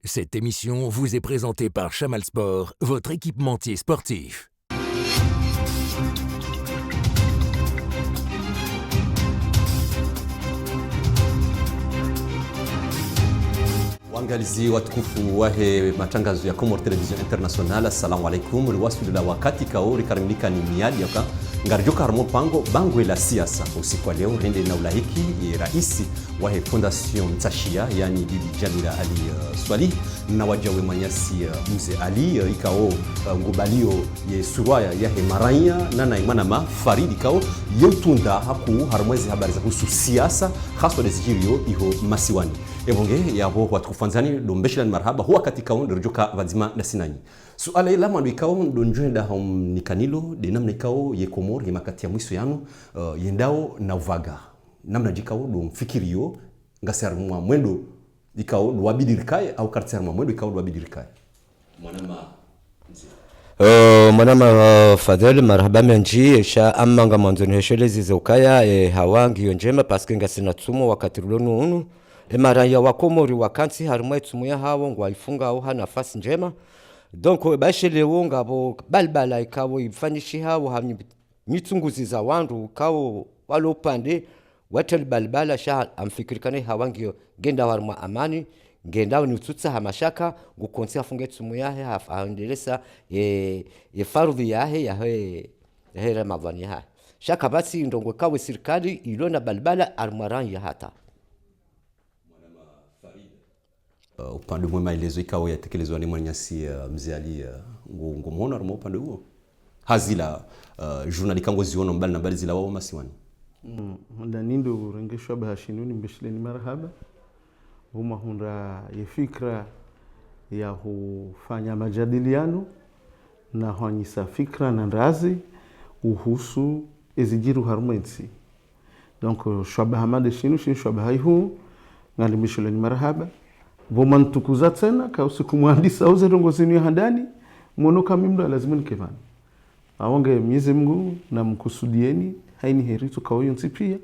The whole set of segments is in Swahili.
Cette émission vous est présentée par Chamal Sport, votre équipementier sportif. Waangalizi watukufu wahe matangazo ya Comor Television International, assalamu alaikum. Riwasili la wakati kao rikarimlika ni miadi yaka ngarjoka harmo pango bango la siasa usiku leo rende na ulahiki ya raisi wa Fondation Tashia yani Bibi Jamila Ali Swali na wajawe manyasi Mzee Ali ikao ngubalio ye surwaya ya maranya na imana Faridi kao yotunda haku harmwezi habari za kuhusu siasa haswa desijilio iho masiwani ebonge yabo watukufanzani dombeshila marhaba huwa katika ndirjoka vazima na sinanyi suala ila mwandu ikao ndonjwenda hom nikanilo de namna ikao ye Komor ye makati ya mwiso yanu yendao na uvaga namna jikao do mfikirio ngasar mwa mwendo ikao do wabidirikaye au kartsar mwa mwendo ikao do wabidirikaye mwanama Fadhel marhaba menji sha amanga mwanzoni heshelezi zokaya hawangi yonjema paske ngasina tsumo wakati rulonu unu maraya wa Komori wakansi harimwe tsumo ya hawo ngwaifunga au nafasi njema donc bashele wonga bo balbala ikawo ifanyishi hawo hamni mitsunguzi za wandu kawo walopande watel balbala sha amfikirikane hawangi genda warma amani ngenda ni tutsa hamashaka ngukonsi afunge tsumo yahe haendeleza ye fardhi yahe ya Ramadhani yahe shaka basi ndongwe kawe serikali ilona balbala armaran ya hata upande mwema ilezo ikawa yatekelezwa ni mwanyasi Mzee Ali ngumuona rumo upande huo hazila journalika ngozi ono mbali na mbali zila wao masiwani ndanindo rengeshwa bahashinuni mbeshileni marhaba huma hunda yefikra ya hufanya majadiliano na honyisa fikra na ndazi uhusu ezijiru harmensi donc shwaba hamade shinu shwaba haihu ngali mbeshileni marhaba Voma ntukuza tena ka usiku muhandisa auze rongozini handani mwono kamimdo lazima nikevana aonge Mwenyezi Mungu na mkusudieni haini heri tukaoyo ntipia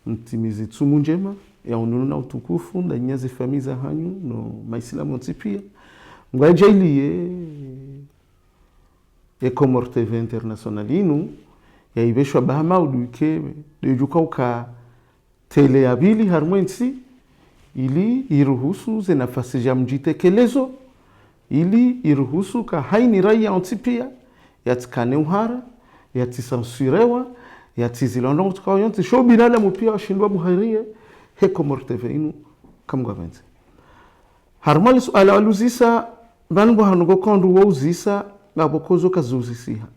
mtimizi tsumu njema ya ununu na utukufu na nyazi famiza hanyu no maislamu ntipia ngwajailiye Comor TV International inu ya ibeshwa bahamaudu ke dejuka uka tele abili harmwensi ili iruhusu ze nafasi ya mjitekelezo ili iruhusu ka haini raia ontipia yatikane uhara yatisansurewa yatizilonda tukao yonti show binadamu pia washindwa buharie Comor TV inu kamgwa benze harmali suala aluzisa banbo hanugo kondu wozisa ngabokozo kazuzisiha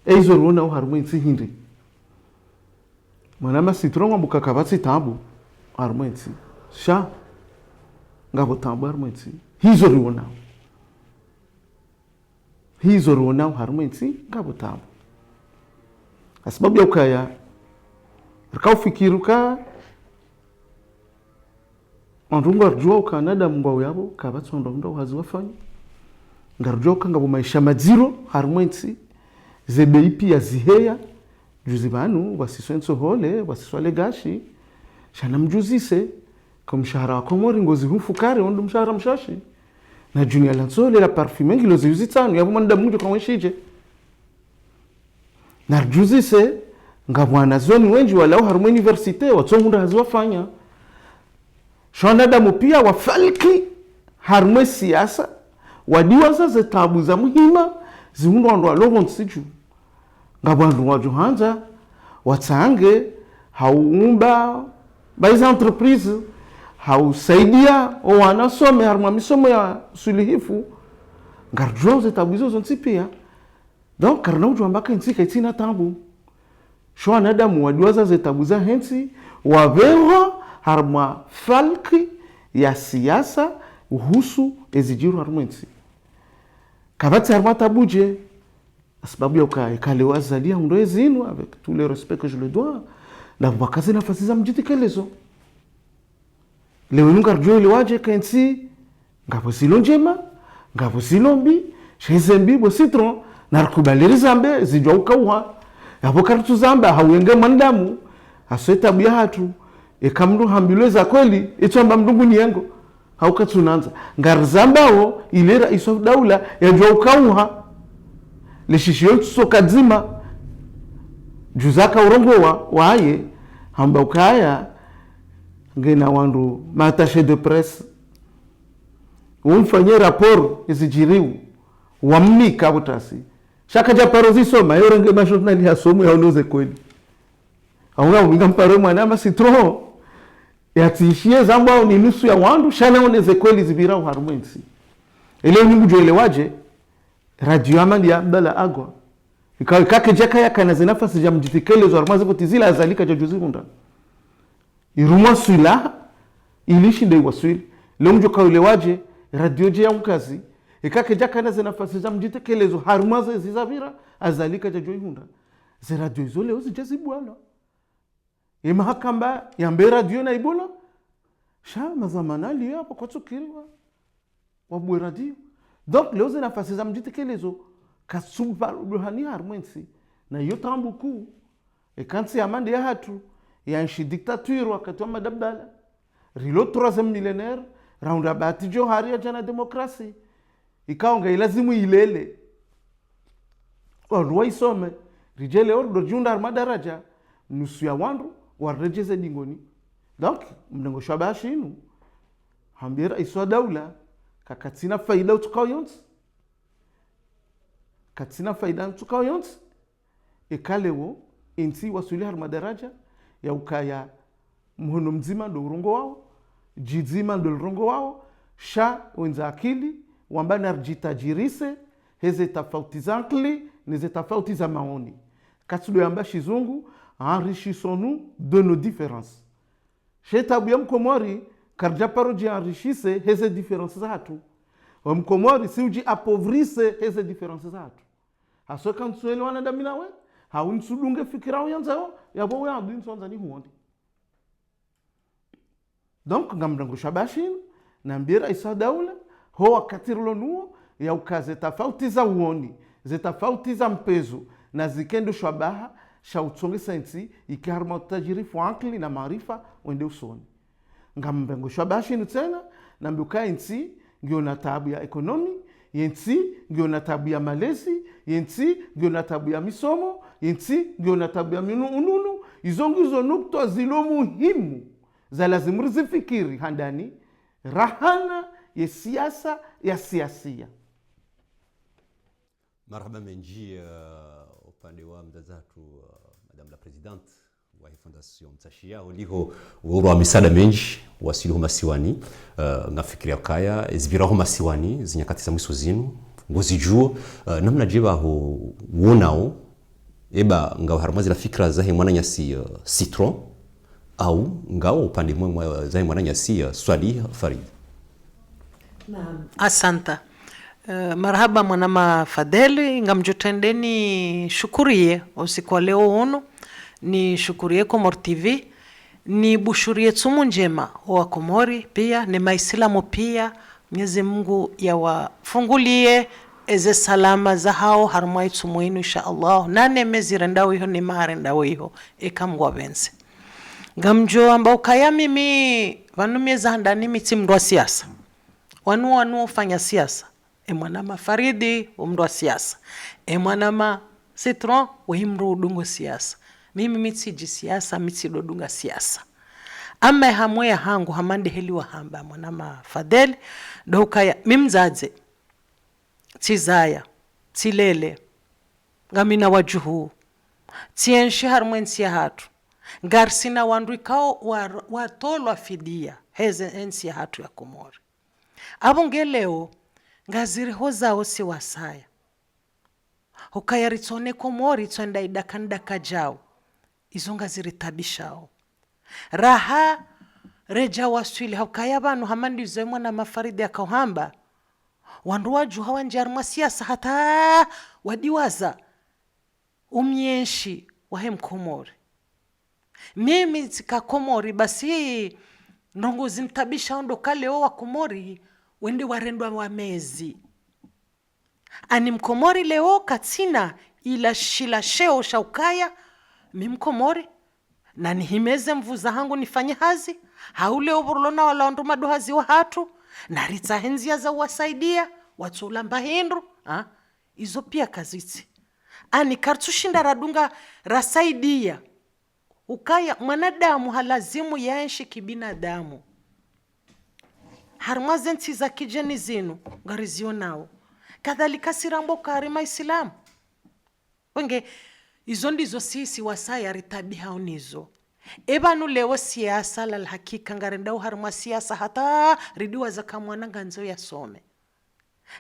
eizo runa o harmwensi hindi mwana masitronga bukakabatsi tabu harmwensi sha ngabo tambo harmwensi hizo riona harmwensi ngabo tambo sababu ya ukaya rikao fikiruka andunga rjua Canada mbao yabo kabatsondo ndo haziwafanya ngarjoka ngabo maisha maziro harmwensi zebeipi ya ziheya juzibanu wasiswenso hole wasiswale gashi shana mjuzise kwa mshahara wa Komori ngozi hufukare ondo mshahara mshashi na junior lanzole la parfume ngilo ziyuzitano yabo manda mungu kwa mweshije na juzise ngabwana zoni wenji wala harmo universite watsomunda haziwafanya shona damu pia wafalki harmo siasa wadiwaza za tabu za muhima ziundo ndo alogo nsiju ngabwandu wa Johanza watsange haumba baiza entreprise hausaidia wanasome harma misomo ya sulihifu ngarjoze tabuizo zontipia donc karna ujwa mbaka ntsika itina tabu shwa nadamu wadiwaza ze tabuza hensi wavewa harma falki ya siasa uhusu ezijiru harmensi kabati harma tabuje sababu ya ukalewa zalia ndo ezinu avec tout le respect que je le dois na wakazi nafasi za mjitekelezo leo ngarjo ile waje kensi ngabo silo njema ngabo silo mbi shezembi bo citron na kubaliri zambe zijwa ukauha yabo kartu zamba hawenge mandamu asweta bya hatu ekamdu hambileza kweli itsomba mdungu niengo hauka tunanza ngarzambao ile rais wa daula yajua ukauha lishishio soka zima juzaka urongo waye hamba ukaya ngena wandu matashe de presse unfanye rapport izijiriu wamnika utasi shaka ja parozi soma yorenge mashotnali hasomo yaonoze kweli aunga winga mparo mwana ma citron yatishie zambao ni nusu ya wandu shana oneze kweli zibira uharumwensi ile ni mjoelewaje radio amandi ya Abdalla Agwa ikawa kake jaka ya kana zinafasi ya mjitikele zo armaze kutizila azalika ja juzi hunda irumwa swila ilishi ndei waswili leo mjoelewaje radio je ya mkazi ikake jaka na zinafasi za mjitikele zo harmaze zizavira azalika ja juzi hunda ze radio zo leo zijazibwana mahakamba ya mbe radio na ibola sha mazamana liyo hapo kwa tsukiriwa wabwe radio donc leo zina nafasi za mjitekelezo kasumba ruhani harmwensi na yotambu ku ekansi amande ya hatu ya nchi dictature wakati wa Abdalla rilo 3e millénaire roundabout jo haria jana demokrasi ikaonga ilazimu ilele wa isome rijele ordo junda madaraja nusu ya wandu warejeze dingoni donc mnengo shabashi inu hambira iswa daula kakatina faida utukao yonsi katina faida utukao yonsi ekalewo inti wasuli har madaraja ya ukaya mhono mzima ndo urongo wao jizima ndo urongo wao sha wenza akili wambana arjitajirise heze tofauti zankli nize tofauti za maoni katudo yamba shizungu enrichissons-nous de nos différences. Chez Tabuya Mkomori, karja paroji enrichisse heze différences zatu. Mkomori si uji appauvrisse heze différences zatu. Haso kansuele wana daminawe, haunsulunge fikira uyanzao, yabo we andu insonza ni huondi. Donc ngamdango shabashin, nambira isa daula, ho wakatirlo nuo, ya ukaze tofauti za uoni, zetafauti za mpezo, na zikendo shabaha, shautsonge sensi ikiharma utajirifu ankli na maarifa wende usoni ngambengo shabashi nutena na mbuka insi ngio na tabu ya ekonomi yensi ngio na tabu ya malezi yensi ngio na tabu ya misomo yensi ngio na tabu ya ununu izongizo nukta zilo muhimu za lazimu zifikiri handani rahana ya siasa ya siasia. Marhaba menji upande wa mdazatu Madame la Présidente wa Fondation Mtashia uliho wa misada menji wasiliho masiwani nafikiria kaya ezibiraho masiwani zinyakati za mwiso zinu ngozi juo namna jiba ho wonao eba ngao harmazi la fikra zahe mwana nyasi citron au ngao upande mwe zahe mwana nyasi Swali Farid. Naam, asanta. Marhaba mwanama Fadheli ngamjotendeni shukurie usiku wa leo uno ni shukurie Komor TV ni bushurie tsumu njema wa Komori pia ni maislamu pia Mwenyezi Mungu yawafungulie eze salama za hao harmai tsumu inu insha Allah nane mezi rendao hiyo ni maharendao hiyo ekamgwa bense ngamjo ambao kaya mimi vanumie za handani miti mdwa siasa wanu fanya siasa mwanama Faridi umru wa siasa mwanama Citron uhimru udungo siasa mimi mitsiji siasa mitsido dunga siasa ama hamwe ya hangu hamande heliwa hamba mwanama Fadheli dokaya mimzaze tizaya tilele ngamina wajuhu tienshi harmwensi ya hatu ngarsina wanduikao watolwa fidia heze ensi ya hatu ya Komori abongeleo ngazire hoza ose wasaya hokaya ritsone Komori tsenda idakanda kajao izonga zire tabishao raha reja waswili hokaya banu hamandi zemwa na mafaridi akahamba wandu waju hawanjarma siasa hata wadiwaza umyenshi wahem Komori mimi tika Komori basi ndongo zintabisha ndo kale wa Komori wende warendwa wa mezi ani Mkomori leo katina ila shila sheo shaukaya mimkomori na nihimeze mvuza hangu nifanye hazi haule oburlona wala ndo madohazi wa hatu na ritsa henzia za wasaidia watsulamba hindu izo pia kazitsi ani kartushinda radunga rasaidia ukaya mwanadamu halazimu yaenshi kibinadamu harma zensi za kijeni zinu ngarizio nao kadhalika sirambo karima Islamu wenge izo ndizo sisi wasaya ritabi hao nizo ebanu lewo siasa lal hakika ngarendao harma siasa hata ridiwa za kamwana nganzo ya some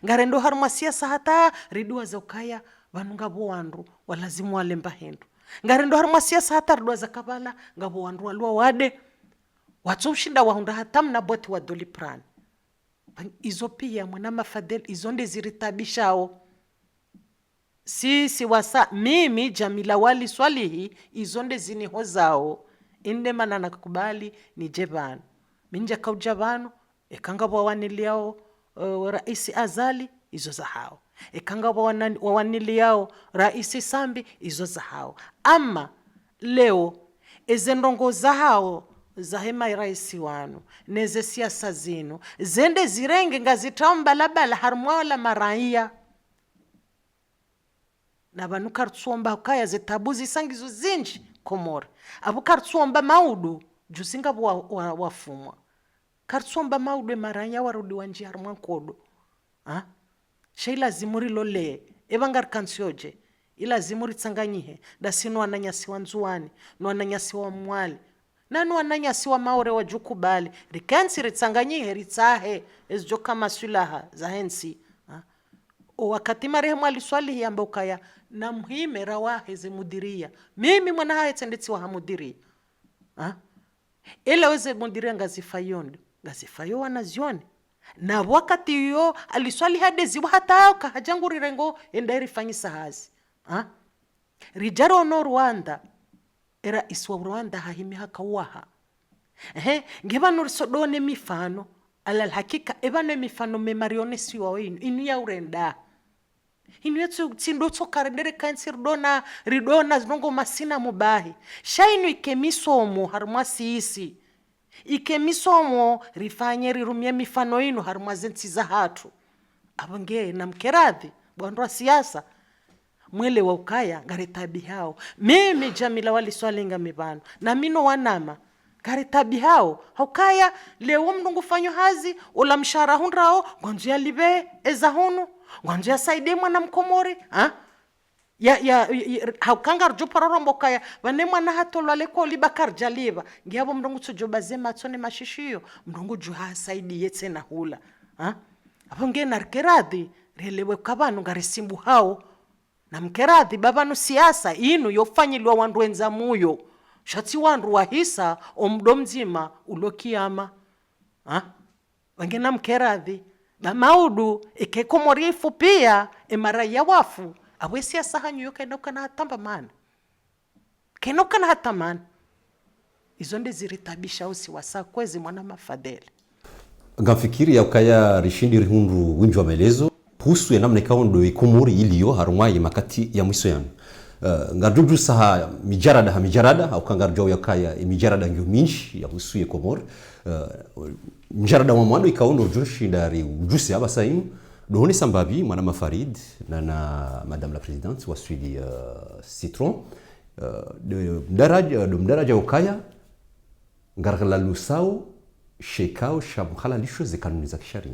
ngarendo harma siasa hata ridiwa za ukaya vanunga bowandu walazimu walemba hindu ngarendo harma siasa hata ridiwa za kabala ngabo wandu walwa wade watsoshinda wahunda hatamna boti wa doli prani izo pia mwana mafadel izo ndeziritabishao sisi wasa mimi Jamila Wali Swalihi izo ndeziniho zao inde mana nakubali ni jebanu minja kaujabanu ekanga wawaniliao raisi Azali izo za hao ekanga wawaniliao raisi Sambi izo za hao ama leo ezendongo za hao zahema iraisi wanu neze siasa zinu zende zirenge ngazitamba labala harmwala maraia na banu kartsomba kaya zetabuzi sangizo zinji Komori abu kartsomba maudu jusinga wafumwa kartsomba maudu maraia warudi wanji harmwa kodo sheila zimuri lole evangar kansioje ila zimuri tsanganyihe dasino ananyasi wanzuani no ananyasi wa mwali nanu ananyasi wa maore wa jukubali rikansi ritsanganyihe ritsahe ezjo kama sulaha za hensi wakati marehemu aliswali yamba ukaya na muhime rawahe ze mudiria mimi mwana haye tendetsi wa mudiria ila weze mudiria ngazifayondo ngazifayo wanazione na wakati yo aliswali hadezi hata kahajangu rirengo endari fanyisa hazi rijaro no Rwanda era iswa Rwanda hahimi hakawaha ngibano sodone mifano alal hakika ebane mifano memarione siwa wenu inu ya urenda inu yetu tsindo tsokarendere kansir dona ridona zinongo masina mubahi shainu ikemisomo harumasi isi ikemisomo rifanye rirumye mifano inu harumazensi za hatu abange na mkeradhi bwandwa siasa mwele wa ukaya ngaritabi hao mimi Jamila Wali Swalinga mibano na mino wanama ngaritabi hao haukaya leo mndungu fanyo hazi ula mshara hundrao ngonjia libe ezahunu ngonjia saide mwana mkomori haukanga rjuparorombo kaya wane mwana hatolwa leko libakar jaliba ngiabo mndungu tsujoba zema tsone mashishiyo mndungu juha saidi yetse na hula abonge narkeradi relewe kabanu ngarisimbu hao na mkeradhi babanu siasa inu yofanyilwa wandu wenza muyo shati wandu wahisa omdo mzima ulokiyama wangena mkeradhi na maudu ikekomorifu pia emaraya wafu awe siasa hanyu yoka na hatamba mana kenoka na hatamana izo ndeziritabisha usi wasa kwezi mwana mafadeli ngafikiri ya ukaya rishindi rihundu winjwa melezo pusu ya namna ikaondo ikomori iliyo harumwaye makati ya mwiso yanu ngarjuju saha mijarada au kangarjo ya kaya mijarada ngyo minshi ya mwiso ya komori mijarada wa mwando ikaondo joshi dari ujusi haba saimu dohoni sambabi mwana mafarid na madame la présidente wa suidi citron do mdaraja ukaya ngargala lusao shekao shamkhala lisho ze kanuni za kisharia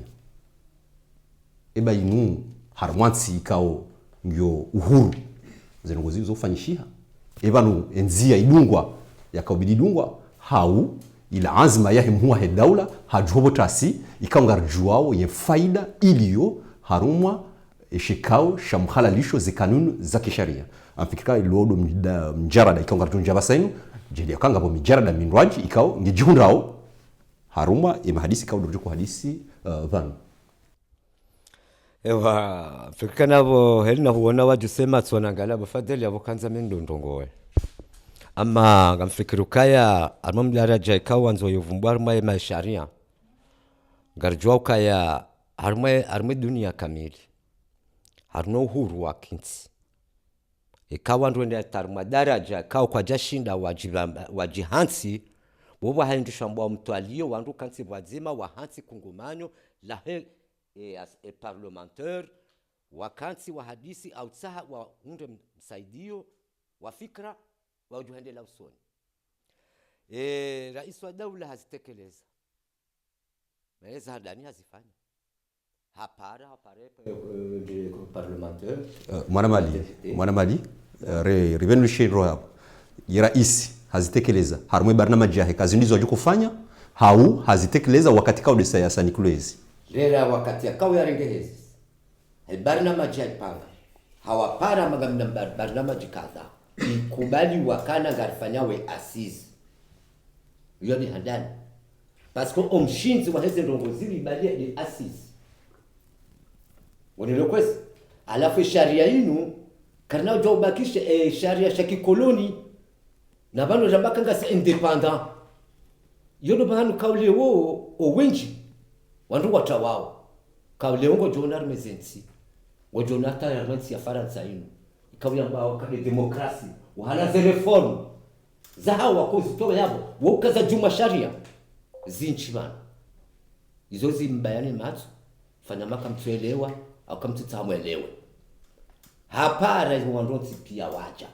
eba inu harmwansi ikao ngyo uhuru zenongozi zofanyishiha eba no enzia idungwa yakabidi dungwa hau ila azma yahe mhuwa he daula hajobotasi ikao ngarjuao ye faida iliyo harumwa shikao shamhalalisho ze kanuni za kisharia amfikika ilodo mjarada ikao ngarjunja basainu jeli akanga bo mjarada minwaji ikao ngejihundrao harumwa imahadisi ikao dojo hadisi van ewa fikika nabo helina huona wajusema tsonangala bafadhali abo kanza mendondongowe ama ngamfikirukaya almamdaraja ikawa nzo yovumbwa arma ya sharia ngarjwa ukaya arma dunia kamili harno uhuru wa kinsi ikawa ndwende tarma daraja kao kwa jashinda wajihansi bobo haindisha mbwa mtu aliyo wandu kansi wazima wahansi kungumanyo la as a parlementaire wakansi wa hadisi au tsaha wa hunde msaidio wa fikra wa ujuhende la usoni. Rais wa daula hazitekeleza. Maweza hadani hazifanya. Hapare parlementaire. Mwana mali revenu shiro hapo. Rais hazitekeleza. Harumwe barnamaji yake kazi ndizo kufanya hau hazitekeleza wakati kao desa ya sanikulezi. Lera wakati ya kao ya rengehezi. Barnamaji ya ipanga. Hawapara magamna barnamaji kadha. Ikubali wakana ngarifanyawe asizi. Iyo ni handani. Pasko omshinzi wa heze ndongoziri ibalia ni asizi. Wanilo kwesi. Alafu sharia inu karna ujua ubakisha sharia shaki koloni na bano jambaka nga se independant. Yodo bahanu kaule o wenji wandu watawao. Kaule ongo jonar mezensi. Wajonata ya rwensi ya Faransa inu. Kaule ambao kade demokrasi. Wahala ze reform. Zaha wakozi toba yabo. Wakaza juma sharia. Zinchi bana. Izo zimbayani matu. Fanya maka mtuelewa. Au kama tutamuelewe. Hapara wandozi pia waja.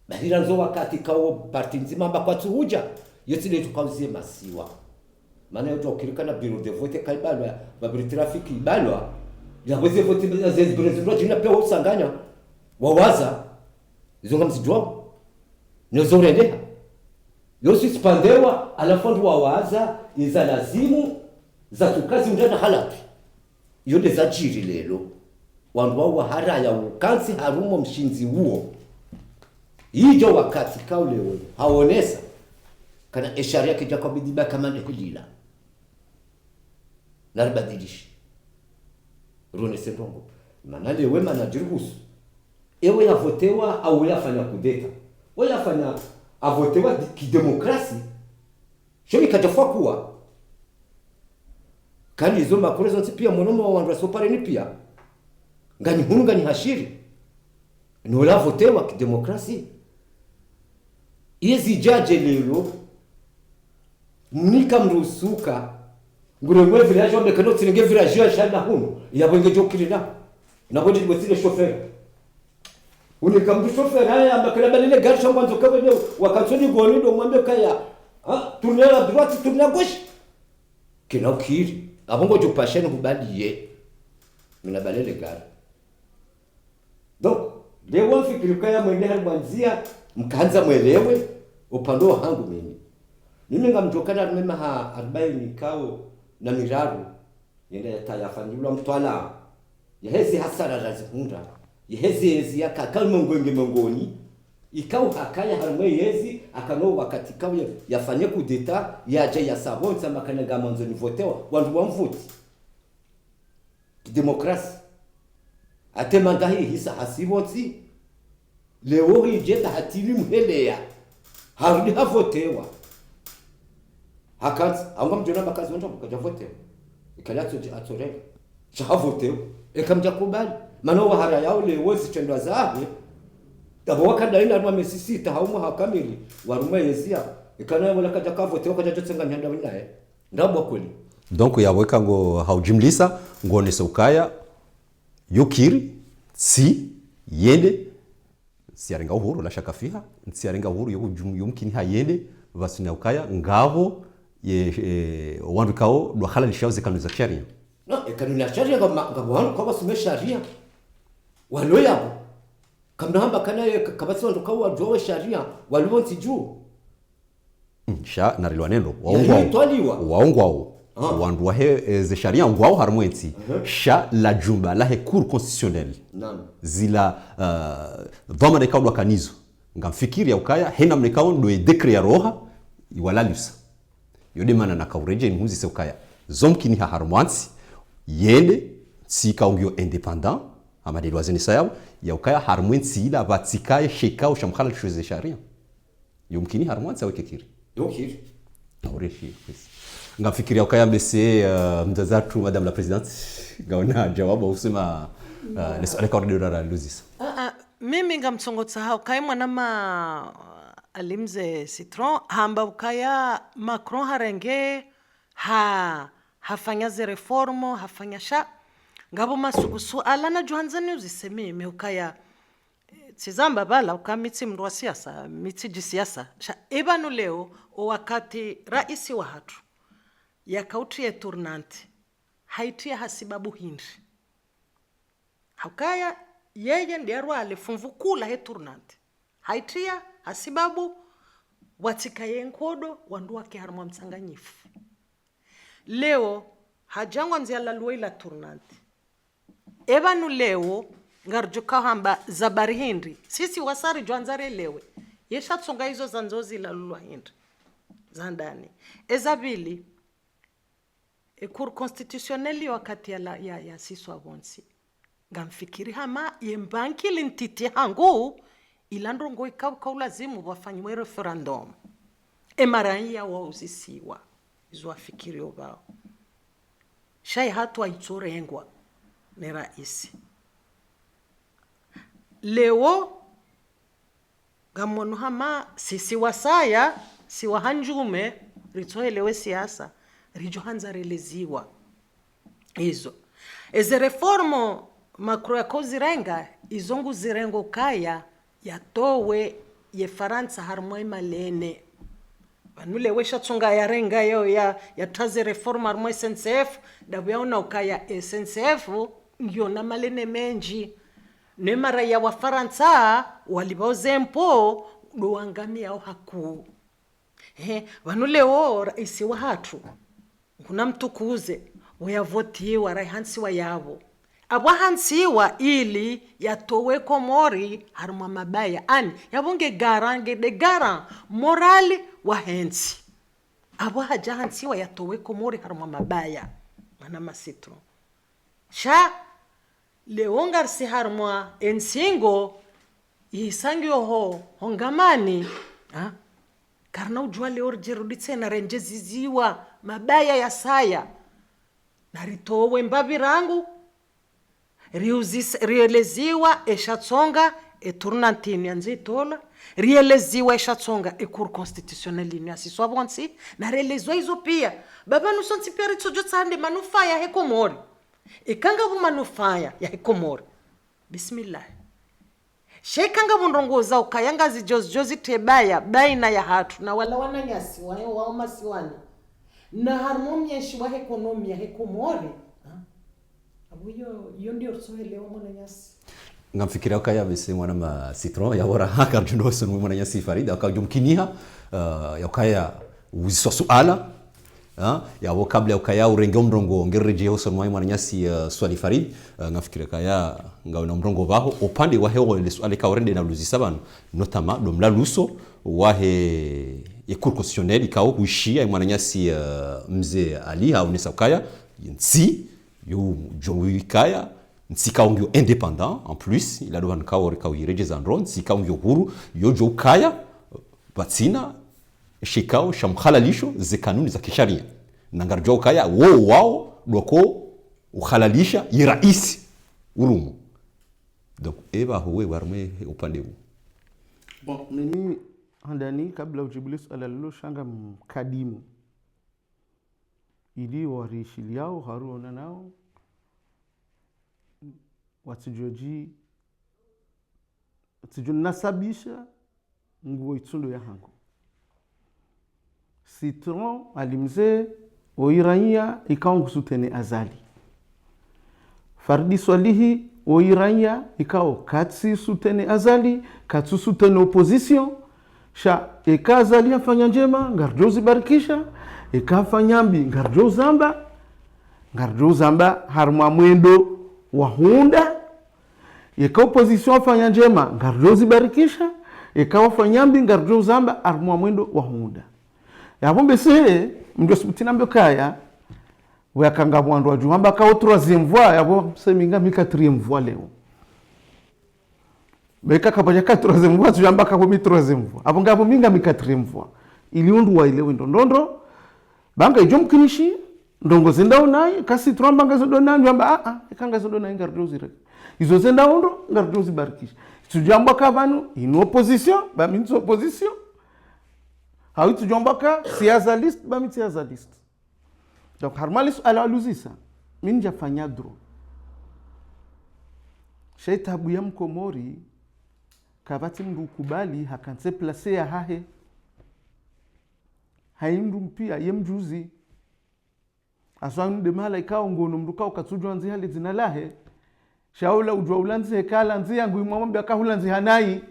Bahira nzo wakati kao parti nzima mbakwa tuhuja. Yoti le tukauzie masiwa. Maana yoto ukirikana biro de vote kaibalwa. Babiri trafiki ibalwa. Ya weze vote za zezbrezibro jina pia usanganya. Wawaza. Izo nga msijua. Nyozo rendeha. Yosi sipandewa alafondu wawaza. Iza lazimu. Za tukazi undana halaki. Yode za jiri lelo. Wandu wa haraya ukansi harumo mshinzi huo. Hijo wakati kaule wewe. Haonesa. Kana esharia kija kwa bidiba kama nehulila. Narbadilishi. Rone sendongo. Manale we manajiruhusu. Ewe ya votewa au ya fanya kudeta. We ya fanya avotewa kidemokrasi. Shomi kajafua kuwa. Kani izo makurezo nsi pia monomo wa wandu wasopare ni pia. Ngani hunu ngani hashiri. Nola votewa kidemokrasi. Iezi jaje lelo. Mnika mrusuka. Ngurengwe village wa mekano tinenge village ya shanda hunu. Ya wenge jokirina. Na wenge jibwetile shofer. Unika mru shofer haya makala balile gari shambanzo kawe leo. Wakansoni goni do mwambe kaya. Tourner à droite, tourner à gauche. Kina ukiri. Abongo jupasheni kubaliye. Mina balile gari. Donc, leo mfikiri kaya mwende halwanzia. Mkaanza mwelewe. Upando hangu mimi. Mimi ngamjokana mema ha 40 kao na miraru. Yenda yatayafanyulwa mtwala. Yehezi hasara razihunda. Yehezi ya kakal mongenge mongoni. Ikau hakaya harumwe yezi akano wakati kao yafanye kudeta yaje ya sabonza makanega manzo ni votewa wandu wa mvuti. Demokrasi. Atemanga hii hisa hasibonzi. Leo hii jeta hatili mhelea. Harudi havotewa. Hakanzi, aunga mjona bakazi wanda mkaja votewa. Ikali atorega. Shaha votewa. Ekamja kubali. Manowa hara yao leo si chendwa zahe. Tabo wakanda ina aruma mesisita hauma hakamili. Waruma yezia. Ikana wala kaja kavotewa kaja jotsenga nyanda winae. Ndabwa kweli. Donc yaweka ngo haujimlisa ngone ukaya yukiri si yende siarenga uhuru la shaka fiha siarenga uhuru yumkini hayende vasina ukaya ngavo wandu kao do halali shauze kanuni za sharia. No, kanuni ya sharia ngabo wandu kwa basume sharia. Walo yabo. Kamna hamba kana kabasi wandu kao wajowe sharia walibonzi juu. Sha narilwa nendo waongwao wandu wahe ze sharia ngwao harmwensi sha la jumba la he cour constitutionnelle zila dhama de kaudwa kanizo ngamfikiri ya ukaya hena mnekao ndo decret ya roha wala lusa yode mana na kaureje nhuzi se ukaya zomkini ha harmwansi yende si kaungio independant amade loazeni sayabu ya ukaya harmwensi ila vatikaye shekao shamkhala chuze sharia yomkini harmwansi aweke kiri Yokiri. Aureshi. Ngafikiria ukaya mbese mtazatu madame la présidente gaona jawabu usema le coordinateur la luzis. Mimi ngamtsongotsa hao kai mwanama alimze Citron hamba ukaya Macron harenge hafanya ze reformo hafanya sha ngabo masuku suala na johanzani uziseme meukaya tizamba bala ukamitsi mndu wa siasa mitsi jisiasa sha ebanu leo wakati raisi wa hatu yakauti ya turnanti haitia hasibabu hindi haukaya yeye ndiarwa alifumvukula he turnanti haitia hasibabu watika yenkodo wandu wake harumwa msanganyifu leo hajangwa nziala luela turnanti ebanu leo ngarjuka hamba zabari hindi sisi wasari jwanzare lewe yesha tsonga hizo za nzozi la lulwa hindi za ndani ezabili cour constitutionnelle wakati ya siswa bonsi ngamfikiri hama yembanki lintiti hangu ilandrongo ikaulazimu wafanywe referendum emaranya wa uzisiwa izo afikiri obao shai hatu aitorengwa ni raisi leo gamono hama sisi wasaya si wahanjume ritoelewe siasa rijohanza releziwa hizo eze reformo makro ya kozirenga izongu zirengo kaya yatowe ye Faransa harmoi malene vanule wesha tsunga ya renga yo ya taze reforma harmoi SNCF dabuyaona ukaya SNCF ngiyo na malene menji nemara ya wa Faransa walibozempo duangamia au haku vanule wo raisi wa hatu kuna mtukuze wayavotiwa raihansiwa yavo abwahansiwa ili yatowe komori harumwa mabaya ani yabunge garange de garan morali wa hensi abwahajahansiwa yatowe komori harumwa mabaya mana masitro sha leongar si harumwa ensingo isangyo hongamani karna ujua leor jeruditse na renje ziziwa mabaya ya saya naritowe mbabi rangu rieleziwa eshatsonga eturnantini anzitola rieleziwa eshatsonga cour constitutionnelle ni asiswa bonsi na reeleziwa hizo pia baba nusonti pia tsojo tsande manufaa ya hekomori ikanga bu manufaa ya hekomori bismillah shekanga bundongoza ukayanga zijozi tebaya baina ya hatu na wala wananyasi wao masiwani na harmoniyeshi wa ekonomia hekomori abuyo ndio tsoelewa mwananyasi ngamfikiria kaya bese mwana ma citron ya wora haka jundo son mwananyasi Farid akajumkiniha ya kaya uziso suala ya wokabla ukaya urenge mrongo ngereje hoso mwananyasi swali Farid ngafikiria kaya ngaona mrongo baho upande wa hewa ile swali ka urende na luzisabano notama domla luso wahe ya cour constitutionnelle ikao kuishia mwananyasi mzee Ali haunesa ukaya nsi yo jowi kaya ntsika ongyo indépendant en plus il a dovan kawor kawire zandron ntsika ongyo huru yo jo kaya batsina shikao shamkhalalisho ze kanuni za kisharia nangarjo kaya wao doko ukhalalisha yiraisi urumu donc eba huwe warme upande huu bon nini handani kabla ujibu swala lilo shanga mkadimu ili warishiliao haruna nao watijoji nasabisha nguo itsundo ya hangu Citron alimze oiranya ikao sutene azali Fardi Swalihi oiranya ikao katsi sutene azali katsu sutene opposition sha ekazali afanya njema ngarjozi barikisha ekafanyambi ngarjo zamba harmwa mwendo wa hunda eka opposition afanya njema ngarjo barikisha eka fanyambi ngarjo zamba harmwa mwendo wa hunda yabombe se mndo sibutina mbokaya wakanga mwandu wa juhamba ka troisième voie yabo seminga mi quatrième voie leo beka kapaja ka troisième voie tujamba ka mi troisième voie abo ngabo minga mi quatrième voie iliundu wa ile wendo ndondo banga ijomkinishi ndongo zenda unaye kasi tramba ngazo dona njamba ikanga zo dona ngarjo zire izo zenda undo ngarjo zibarikisha tujamba ka banu in opposition ba min opposition hawi tujamba ka siasa list ba mi siasa list donc harmali suala aluzisa minja fanya dro shaitabu ya mkomori kabati mndu kubali hakanse place ya hahe haimdu mpia ye mjuzi aswangu de mala ikao ngono mduka ukatujwa nzi hali zina lahe shaula ujwa ulanzi hekala nzi yangu imwambe akahulanzi hanai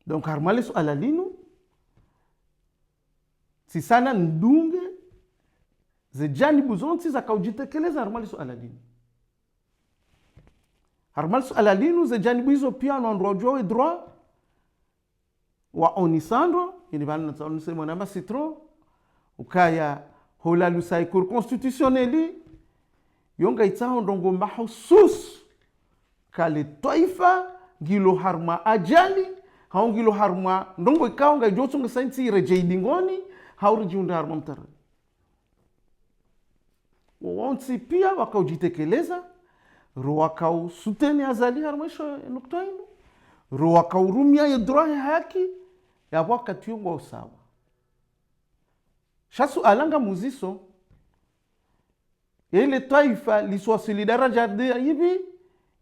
donc harmali suala linu si sana ndunge ze janibu zonti za kaujitekeleza harmali suala linu harmali suala linu ze janibu hizo pia wanaondrojowe droit wa onisandro ini bana tsaonise mwana citron ukaya hola lusai cour constitutionnelle yonga itsao ndongo mahusus kale taifa ngilo harma ajali haungilo harma ndongo ikaonga jotunga sainti reje idingoni haurijiunda harma mtara wonsi pia wakaujitekeleza ro wakau suteni azali harmaisho nukta ino ro wakaurumia yedrohe haki ya wakati yungo usawa shasu alanga muziso ile taifa liswasili daraja de hivi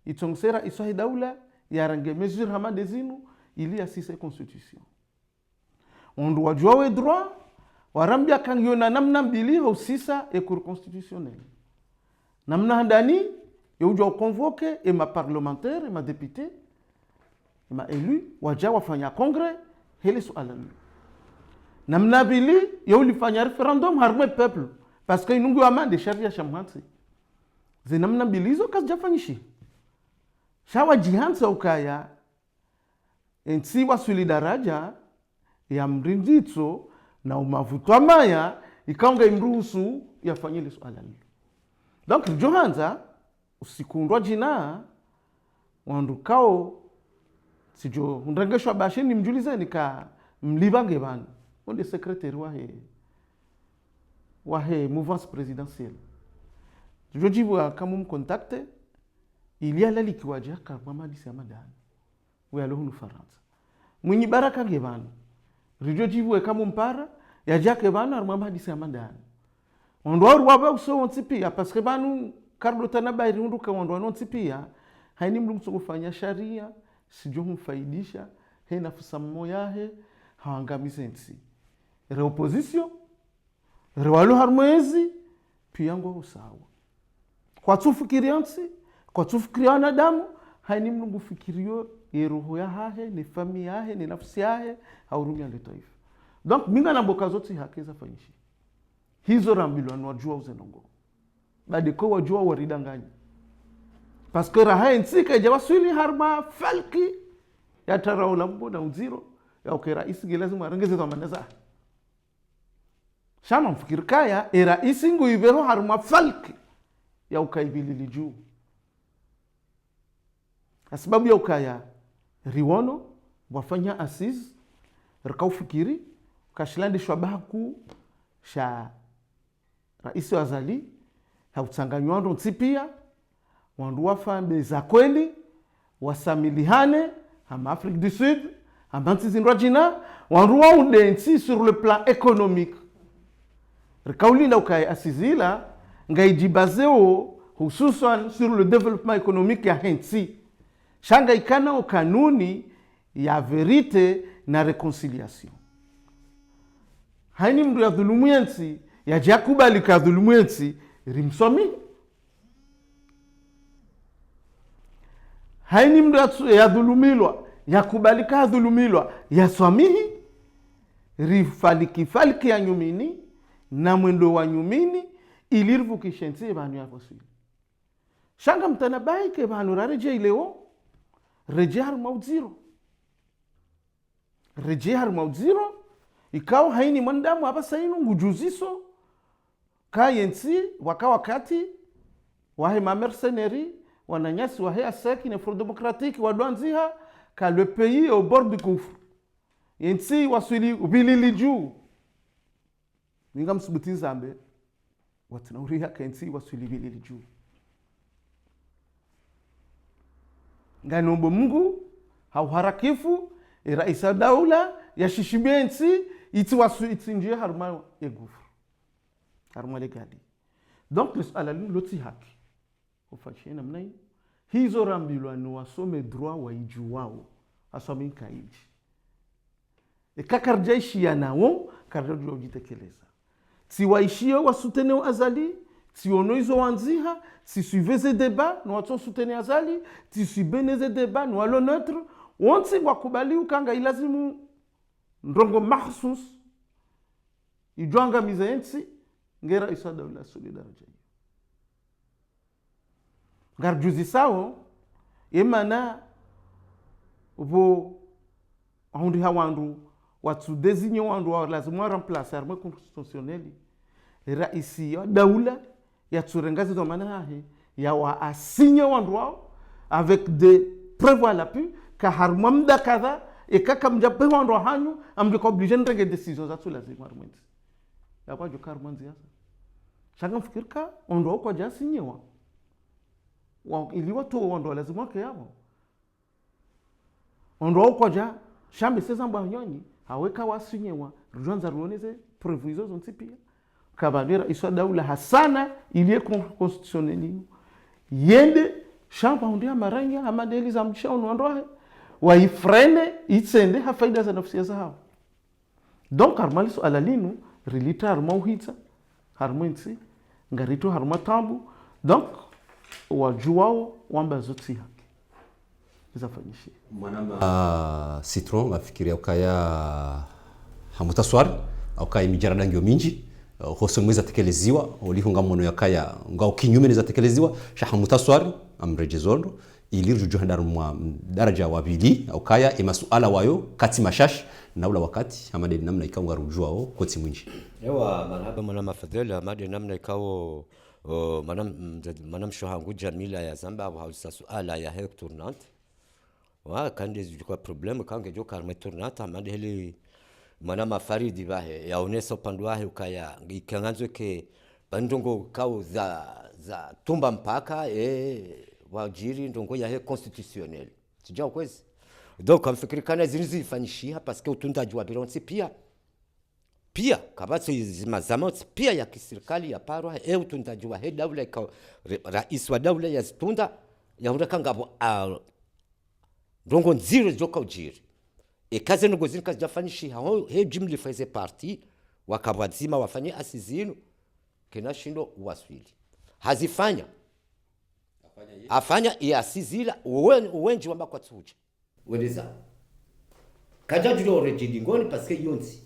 itongera iswahi daula ya range mesure hamade zinu ili asise constitution ondo wajua droit warambia kangiona namna mbili husisa e cour constitutionnelle namna ndani yojua convoquer et ma parlementaire et ma député et ma élu waja wafanya congrès hele suala namna bili yolifanya referendum harme peuple parce que inungu amande sharia shamhansi zinamna bilizo kazijafanyishi shawa jihansa ukaya ensi wasuli daraja ya mrinditso na umavutwa maya ikaonga imruhusu yafanyile swala lilo donc johanza usikundwa jina wandukao sijo ndangeshwa bashini mjulizeni ka mlibange bana onde secrétaire wahe mouvance présidentielle je dis kama mcontacte il y a la likiwaja kama madisi amadani we alohunu faransa mwinyi baraka ngebana rijo jivu kama mpara ya jake bana armama hadisi amadani ondo waba uso ontipia parce que banu kardo tanaba irundu ka ondo ontipia haini mdu msokufanya sharia sijo humfaidisha he nafsa moyahe haangamize nsi re opposition re walu harmwezi pia ngo usawa kwa tufikiriansi kwa tufikiriana damu haini mdu fikirio yeroho ya hahe ni fami yahe ni nafsi yahe haurumia le taifa donc minga na boka zote hakeza fanyishi hizo rambilo anwajua uzenongo badi ko wajua waridanganya parce que raha nsika jawasuli harma falki ya taraula mbona uziro ya ukera isi lazima arengeze za maneza shama mfikiri kaya era isi nguivero harma falki ya ukaibili juu sababu ya ukaya riwono wafanya assize rikau fikiri kashilandi shwabaku sha rais wa zali hautsanganywa ndo tsipia wandu wafambe za kweli wasamilihane ama Afrique du Sud ama ntizindwajina wandu wa udensi sur le plan économique rikaulinda ukaya asizila ngaijibazeo hususan sur le développement économique ya hensi shanga ikana kanuni ya verite na reconciliation haini mdu ya dhulumuyensi ya jakubali ka dhulumuyensi rimsomi haini mdu ya dhulumilwa ya kubalika dhulumilwa ya swamihi faliki ya nyumini na mwendo wa nyumini ilirvu kishensi banu ya posili shanga mtanabai ke banu rareje ileo rejehar maudziro ikao haini mandamu hapa sainu ngujuziso kayensi wakati wahe ma mercenaires wananyasi wahe aseki ne for démocratique wadwanziha ka le pays au bord du gouffre yensi wasuli ubilili juu ninga msubuti zambe watinauriha kensi wasuli bilili juu nganombo Mungu hauharakifu raisa daula ya shishibensi iti wasu itinjie haruma egufru haruma legali donc ala loti haki ufashie namna hiyo hizo rambilwa ni wasome droit waijuwao asome kaiji ekakarjaishi yanao karjo ujitekeleza si waishie wasutene azali si ono hizo wanziha si suiveze débat no watso sutene azali si suibeneze débat no alo neutre wonsi wakubali ukanga ilazimu ndongo mahsus ijwanga mizensi ngera isada ula solidarity garjuzi sawo emana vo hundi hawandu watu désigner wandu lazima remplacer arme constitutionnelle raisi ya daula ya tsurengazi do maana ya wa assigne wandu wao avec des preuves à l'appui ka harma mda kadha ekaka mjape wandu hanyu amjiko obligé ndenge décision za tula lazima armenti ya kwa jokar manzi yasa shanga mfikirka wandu kwa jasinyewa wa ili watu wandu lazima ke yao wandu kwa ja shambe seza mbanyoni haweka wasinyewa rujanza ruoneze preuve hizo zonti pia kabadera iswa daula hasana iliye constitutionnel yende shamba undia maranya amadeli za mshao nondoe waifrene itsende ha faida za nafsi zao donc armaliso alalinu rilita arma uhita harmonsi ngarito harma tambu donc wajuwao wamba zoti haki zafanyishi mwanama citron mafikiria ukaya hamutaswari au kaya mijarada ngio minji hoso mweza tekeleziwa ulihunga mono ya kaya ngao kinyume neza tekeleziwa shahamutaswari amrejezondo ili rujuha darumwa daraja wabili au kaya emasuala wayo kati mashash na ula wakati amade namna ikawa rujua koti mwinji ewa marhaba mwana Fadhel amade namna ikawa manam shohangu Jamila ya Zamba au suala ya hek tournante wa kande zilikuwa problem kange jo karme tournante amade heli manama Faridi bahe yaoneso pandwahe ukaya ikanganzo ke bandongo kao za tumba mpaka wajiri ndongo ya he constitutionnel sijao kwezi donc amfikirikana zilizifanyishia parce que utundaji wa bilansi pia kabatso zimazama pia ya kiserikali ya parwa utundaji wa he daula ka rais wa daula ya zitunda ya uraka ngabo ndongo nziro joka ujiri kazi ngo zilika zafanyishia he jimli faize parti wakabwazima wafanye asizinu kinashindo waswili hazifanya afanya ya asizila uwenji wamba kwa tsuja weleza kajaji lo rejidingoni parce que yonzi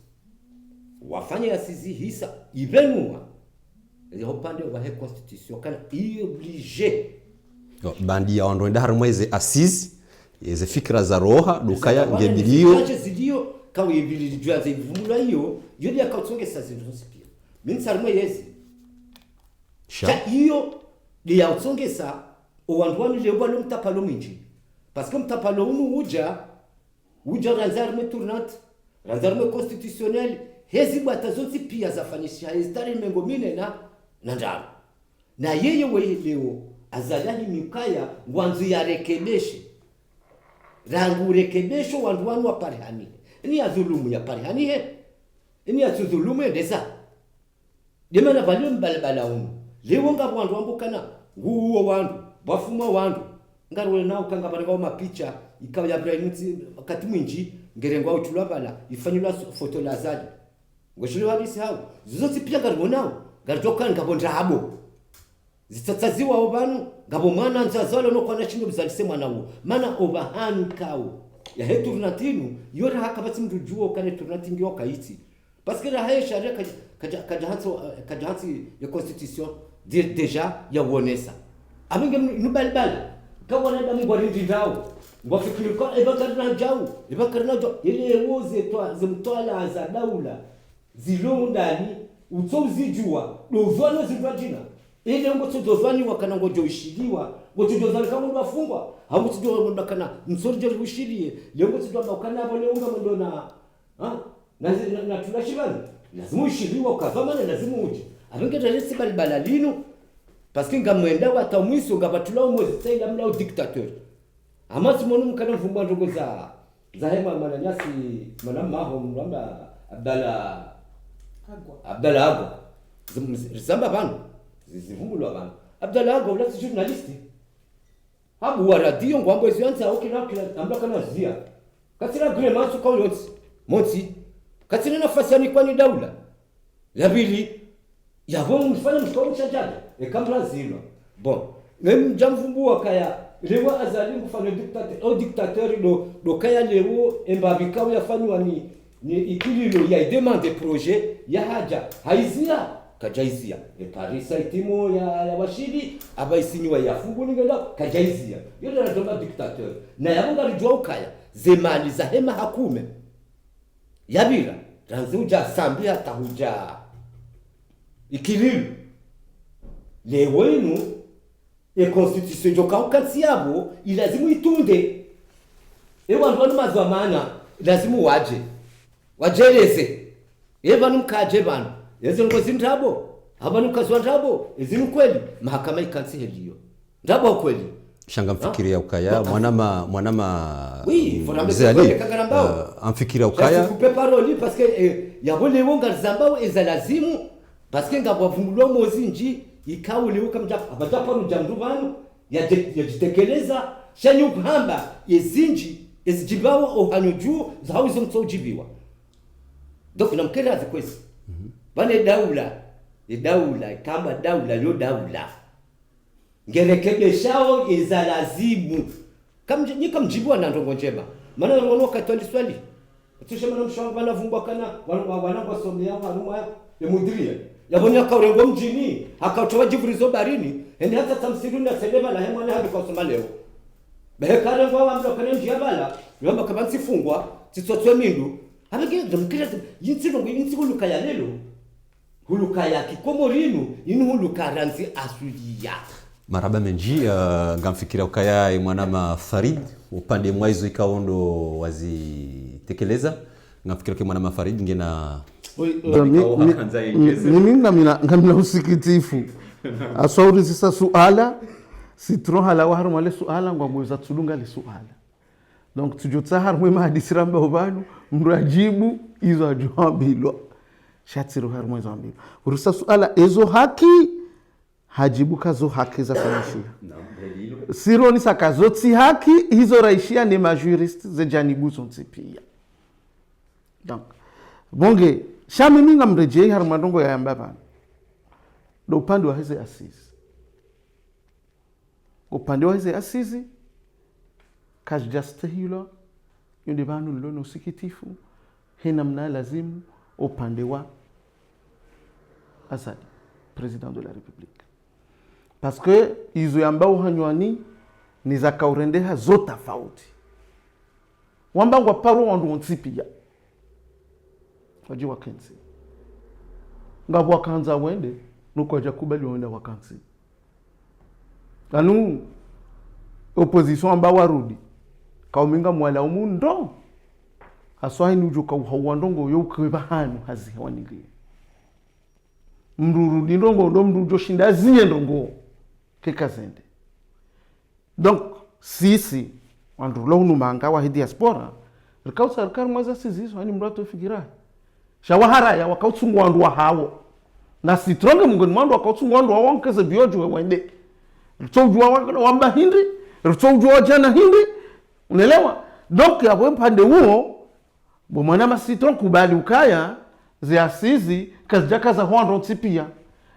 wafanya ya sizi hisa ibenua ile upande wa he constitution kana obligé bandi ya ondoenda harumweze asizi yeze fikra za roha dukaya ngebilio zidio kawe ibili jua za ivumula hiyo yodi akatsonge sasa pia mimi sarumwe yezi hiyo li yatsonge sa owandu lebo lo mtapalo minji parce que mtapalo unu uja ranzarme tournante ranzarme constitutionnel hezi bata zote pia zafanyisha hestari mengomine na ndaro na yeye wewe leo azalani mikaya ngwanzu ya rekebeshe rangu rekebesho wandu wanu waparihani ni ya dhulumu ya parihani ni ya dhulumu ndeza demana valio mbalabala unu lewo ngabo wandu wambukana nguo wandu bafuma wandu ngarwe nao kanga barengwa mapicha ikawa ya brainti wakati mwinji ngerengwa utulabala ifanyula foto lazadi ngoshile wabisi hao zote pia ngarwe nao ngartoka ngabonda habo zitatsaziwa obanu ngabo mwana nzazalo no kwana chindo bizalise mwana wo mana obahani kawo ya he turnatinu yora hakabatsi mdujuo kane turnatingi wakaiti parce que la haye sharia kajahansi ya constitution déjà ya wonesa abinge nubalbal kawana da mugwarindi ndao ngwafikirika ebakarna jao ile woze to zimtola za daula zilondani utsozijua dovano zidwajina ile ngo tudovani wakana ngo joishiliwa ngo tudovani kama bafungwa hamu tudovani bakana msorje wishilie lengo tudovani bakana bole unga ndo na tunashibana lazima ushiliwa ukavama na lazima uje abinge dalisi balbalalino parce que ngamwenda watamwiso ngabatula mwezi tsaila mlao dictateur amasi monu mkana mfumba ndogo za hema mananyasi manama ho mwamba Abdalla Agwa zamba banu zivumbulwa banu Abdalla Agwa ula si journalist habu wa radio ngwambo zianza okina ambla kana zia katina grema su kwa yotsi moti katina nafasi ni kwani daula ya pili yavo mfanya mshikao mchajaji ekambla zilo bon même jamvumbua kaya lewa azali kufanya dictateur do kaya lewo embabikao yafanywa ni ikililo ya demande projet ya haja haizia kajaizia Paris saitimo ya washidi abaisinywa ya fungu ngenda kajaizia yote na domba dictateur na yabonga lijwa ukaya zemali za hema hakume yabira ranzuja sambia tahuja ikililo lewenu e constitution joka ukati yabo ilazimu itunde wantu mazwa maana lazimu wajeleze vanhu mkaje vanhu yezingozi ndabo abantu kazwa ndabo ezinu kweli mahakama ikansi heliyo ndabo kweli shanga mfikiria ukaya mwanama mzali amfikiria ukaya couper parole parce que yabole wonga zambao ezalazimu parce que ngabwa vumulwa mozinji ikawuliwe kamja abajapa rujamdu vanhu yajitekeleza shanyu kuhamba yezinji ezijibawo ohanoju zawizo mtsojibiwa donc namkera zikwesi bane daula kama daula yo daula ngerekebeshao ezalazimu kamjika mjibiwa na ndongo njema maana ngono katwali swali tushe mana mshwangu bana vumbwa kana wanangwa somea wanumwa emudiria yabonya kaurengo mjini akatoa jivurizo barini ende hata tamsiru na selema la hemwana hadi kwa somaleo behekare ngwa wamlo kana njia bala yomba kama sifungwa titsotwe mindu abage ndamkira yinsi huluka ya lelo huluka ya kikomorinu huluka ranzi asulia maraba menji ngamfikira ukaya mwanama Farid upande mwaizo ikaondo wazitekeleza ngamfikira kwa mwanama Farid ngena mimi ngamina usikitifu aswauri sisa suala sitro hala waharu male suala ngwamweza tsulunga le suala donc tujotsa harumwe mahadisiramba obanu mrajibu izo ajwambilo shatiro harumwe zambilo urusa suala ezo haki hajibu kazo haki za kanishia siro ni sakazoti haki hizo raishia ni majurist ze janibu sontipia donc bonge shami mimi ngamrejei harumandongo ya yambaba do upande wa hizi asisi upande wa hizi asisi kajjaste hilo yunde banu lono sikitifu hena mna lazimu upande wa Azali président de la République parce que izo yambao hanywani ni za kaurendeha zota tofauti wambangwa paro wandu onsipia waji wakenzi ngabo wakanza wende nuko jakubali wenda wakanzi anu opposition amba warudi kauminga mwala umundo aswahi nujuka uhawandongo yokuba hanu hazi wanili mruru ndongo ndo mrujo shinda zinye ndongo kekazende donc sisi wandu lo numanga wa diaspora rikau sarkar mwaza siziso ani mrato fikirai shawahara ya wakautsungu wandu wa hawo na sitronge mungoni mwandu wakautsungu wandu wa wankeze biojo wende ritsojua wamba hindi ritsojua jana hindi unaelewa donc hapo mpande huo bomana masitron kubali ukaya ziasizi kazijaka za hwando tsipia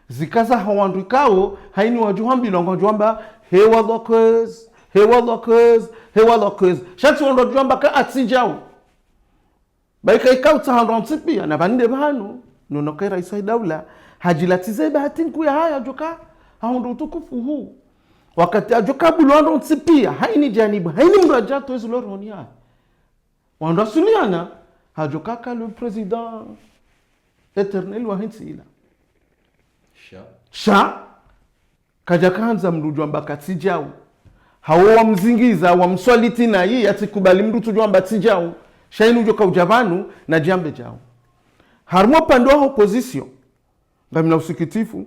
zikaza hwandu kao haini wajuhambi longo jwamba hewa lokez shati wando jwamba ka atsinjao baika ikauta hando tsipia na bande banu nonokera isai daula hajilatize bahatinku ya haya joka hando tukufu huu wakati ajoka bulwando tsipia haini janibu haini mrajato ezuloronia wando asuliana hajoka ka le président éternel wa hensila sha kaja kanza mrujo ambaka tijao hawo wamzingiza wamswaliti na yeye atikubali mru tujwa amba tijao shainu joka ujavanu na jambe jao harmo pando wa opposition ngamina usikitifu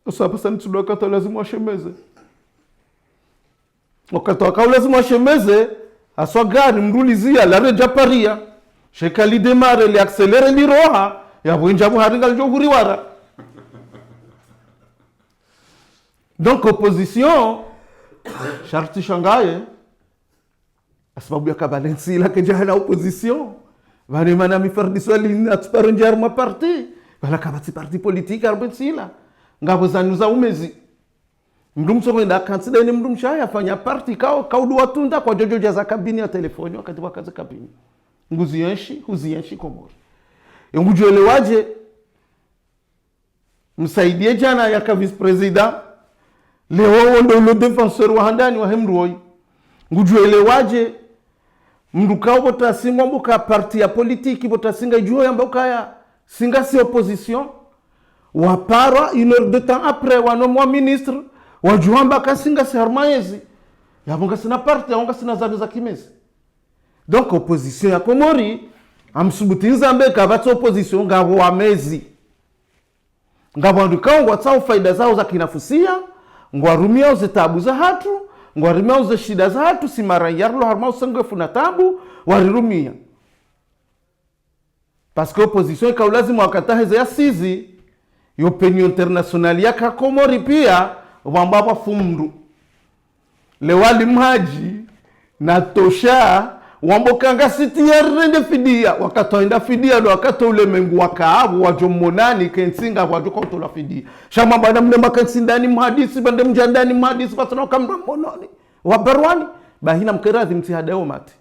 usapa sana tudoka to lazima washemeze wakati wakao lazima washemeze aswa gari mrulizia la reja paria shekali demare li accéléré li roha ya bwenja buharinga johuri wara. Donc opposition sharti shangaye sababu ya kabalensi la kejana opposition vale mana mi faire diswali na tparonjar ma parti wala kabati parti politique arbetsila ngabo zanuza umezi mdum somenda kansida ni mdum shaya fanya parti kaudu watunda kwa jojo jaza kabini ya telefoni wakati wakaza kabini huzienshi Komori ngujuelewaje msaidie jana ya vice president leo ndo le défenseur wa handani wa hemroi ngujuelewaje mdukao botasingwa mbuka parti ya politiki botasinga juo ya mbokaya singa si opposition wapara 1 heure de temps après wanomwa ministre wajuamba kasinga si harmaezi yabonga sina parti yabonga sina zanu za kimezi. Donc opposition ya Komori amsubutinza mbeka batso opposition ngabo wamezi ngabo ndukao ngwatsa faida zao za kinafusia ngwarumia uzetabu za hatu ngwarumia uze shida za hatu simara yarlo harma usangefu na tabu warirumia parce que opposition ikaulazimu wakatahe ya sizi opinion international ya Komori pia wambaba fumdu lewali mhaji na tosha wambokanga siti ya rende fidia wakatoenda fidia ndo wakato ule mengu wakaabu wajomonani kensinga wajokoto la fidia shama bada mlemba kensindani mhadisi bande mjandani mhadisi patana wakamda mononi wabarwani bahina mkerathi mtihadeo mati.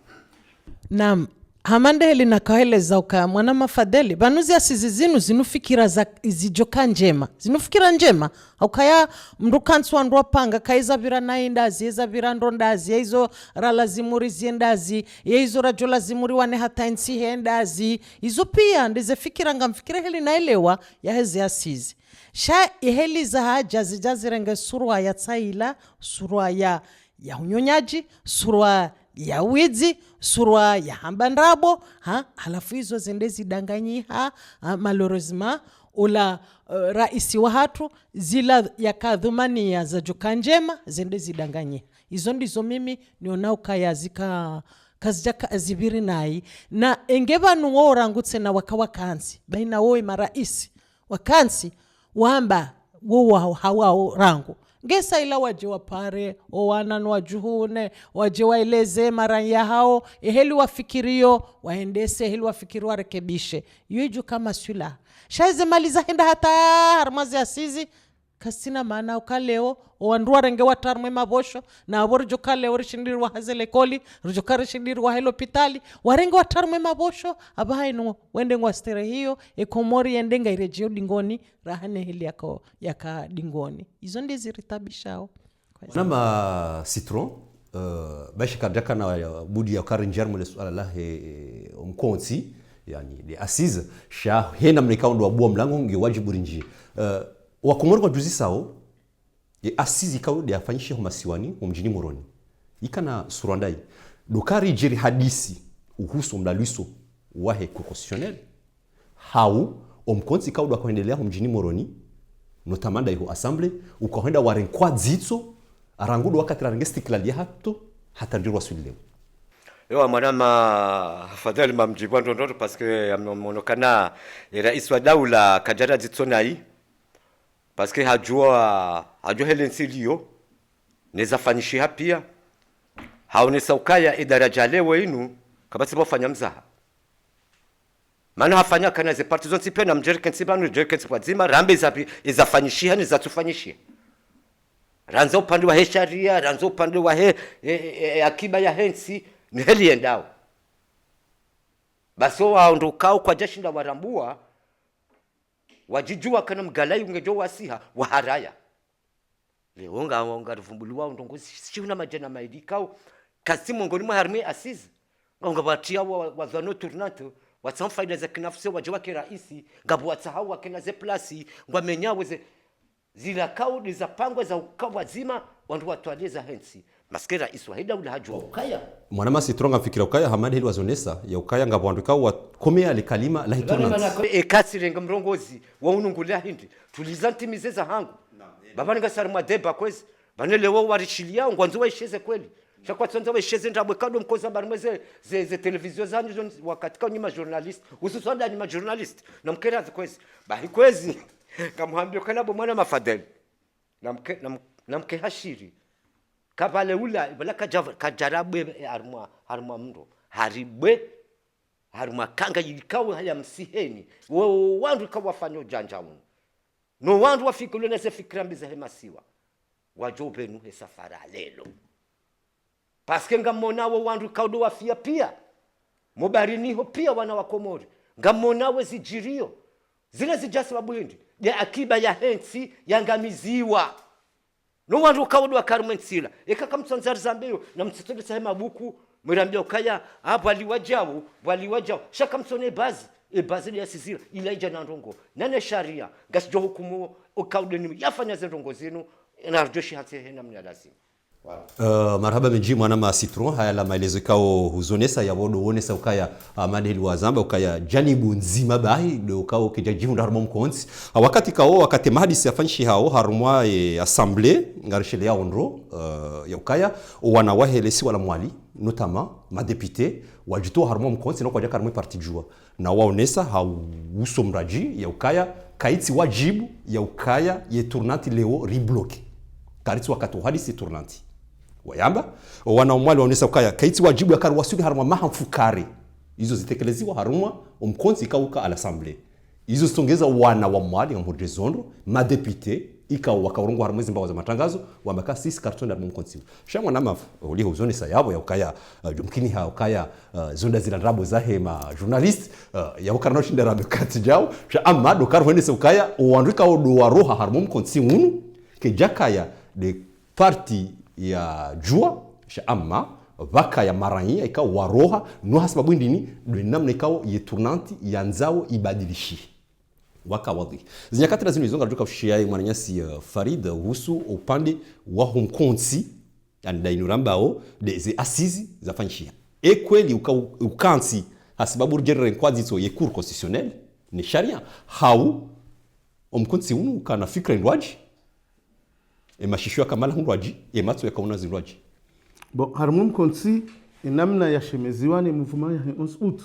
Naam, hamandeli na kaeleza uka mwana mafadheli banuzi asizizinu zinufikira za zijoka njema zinufikira njema ukaya mrukantswa ndwa panga kaiza vira naindazi yeza vira ndondazi yezo ralazimuri ziendazi yezo rajola zimuri wane hata insi hendazi izo pia ndize fikira ngamfikira heli naelewa ya hezi asizi sha heli za haja zijazirenge surwa ya tsaila surwa ya unyonyaji surwa ya wizi surwa ya hambandrabo halafu hizo zendezi danganyi malorozima ula raisi wa hatu zila ya kadhumania za joka njema zendezi danganyi hizo ndizo mimi nionao kaya zika kazijaka azibiri nai na engeba nuo rangutse na wakawa kansi baina woi maraisi wakansi wamba wo hawa rangu ngesa ila waje wapare owananu wajuhune waje waeleze mara ya hao eheli wafikirio waendese eheli wafikiri warekebishe yuju kama sula shaize maliza henda hata harmazi asizi kasina maana ukaleo oandua renge watarmwe mabosho na aborjo kaleo rishindirwa hazele koli rujokare shindirwa helo pitali warenge watarmwe mabosho abaino wende ngwastere hiyo Komori yendenga irejeo dingoni rahane hili yaka dingoni izo ndizi ritabishao nama citron bashi kadaka na budi ya karinjar mule suala lahe mkonzi yani de assise sha hena mlikao ndo abua mlango nge wajibu rinji wa Komori kwa juzi sao ye assise ikao de afanyishe masiwani mjini Moroni ikana surandai dokari jiri hadisi uhusu mdaliso wahe constitutionnel hau omkonzi ikao ndo akaendelea mjini Moroni notamanda hiyo assemblée ukaenda warenkwa zitso arangudo wakati range stiklali hato hata ndirwa swileo Ewa mwanama fadhali mamjibwa ndondoro parce que monokana rais wa daula kajara zitsonai parce que hajua Helen Silio neza fanishi hapia haonesa ukaya idaraja lewe inu kabasi bofanya mzaha maana hafanya kana ze partizon sipena mjerken sibanu jerken sipazima rambe zapi izafanyishia ni zatufanyishia ranzo upande wa sharia ranzo upande wa akiba ya hensi ni heli endao basi waondokao kwa jeshi la warambua wajijua kana mgalai ungejo wasiha wa haraya leo nga rufumbuliwa ndongo siuna majana maidikao kasimu ngoni mwa harmi asizi nga batia wa zano tournato watsan faida za kinafsi waje wake raisi ngabu watsahau wakena ze plasi ngwamenyawe ze zila kaudi za pangwa za ukawa zima wandu watwaleza hensi maskera iswahida ula hajua ukaya mwanama citron fikira ukaya hamadi hili wazonesa ya ukaya ngabu wandu kawa komea likalima la hitonansi ekasirenga mrongozi wa unungulia hindi tulizantimizeza hangu baba nga sarma deba kwezi banelewa warishilia ngwanzo waisheze kweli Shakwa tsonza we sheze ndabwe kado mkoza barimwe ze televizio zanyu wakati kwa nyuma journalist ususwada nyuma journalist na mkera zikwezi bahi kwezi kamuhambio kanabo mwana mafadhali na mke hashiri kabale ula bala kajarabwe harma mndo haribwe harma kanga yikawe haya msiheni wandu kawafanya ujanja uno no wandu wafikulu nese fikira mbiza hemasiwa wajobenu he safara lelo paske ngamonawo wandu kaudo wafia pia mubariniho pia wana wa Komori ngamonawe zijirio zile zijasi wabuhindi ya akiba ya hensi yangamiziwa no wandu kaudo wa Karumensila ekaka mtsonzari zambeyo na mtsitode sahema buku mwirambia ukaya waliwajao shaka mtsone bazi ya sizira ilaija na ndongo nane sharia gasijo hukumu ukaudo ni yafanya zendongo zinu na rjoshi hate hena mnyalazima. Marhaba menji mwana ma citron haya la maelezo kao huzonesa ya bodo wonesa ukaya madeli wa zamba ukaya janibu nzima bahi do kao kijajimu ndarmo mkonzi wakati kao wakati mahadisi afanshi hao harumwa assemblée ngarishele ya ondro ya ukaya wana wahelesi wala mwali notamment ma député wajito harumwa mkonzi no kwa jaka harumwa parti jua na waonesa hausomraji ya ukaya kaiti wajibu ya ukaya ye tournanti leo ribloke karitsi wakati hadisi tournanti wayamba wana umwali waonesa ukaya kaiti wajibu ya karu wasugi harumwa mahamfukari hizo zitekelezwa harumwa umkonzi kauka à l'assemblée hizo songeza wana wa mwali ngamurde zondo ma député ikawa wakaurungu harumwa zimbawa za matangazo wameka 6 carton da mkonzi shamwa na mafu uli huzonesa yabo ya ukaya jumkini ha ukaya zonda zila rabo za hema journalist ya ukarano shinda rabo kati jao sha amado karu henesa ukaya uandika odo waroha harumwa mkonzi unu ke jakaya de parti ya jua sha amma vaka ya maranyi ikawa waroha no hasababu ndini do namna ikawa ye tournanti ya nzao ibadilishi waka wadhi zinyakati lazima izonga duka ushiyai mwananyasi Farid husu upande wa humkonsi yani dainurambao de assises za fanshia kweli ukansi hasababu rjere nkwazi so ye cour constitutionnelle ni sharia hau umkonsi unu kana fikra ndwaji mashisho kamala hundwaji matso yakauna zindwaji bon harmum konsi namna ya shemeziwa ni mvuma ya 11 août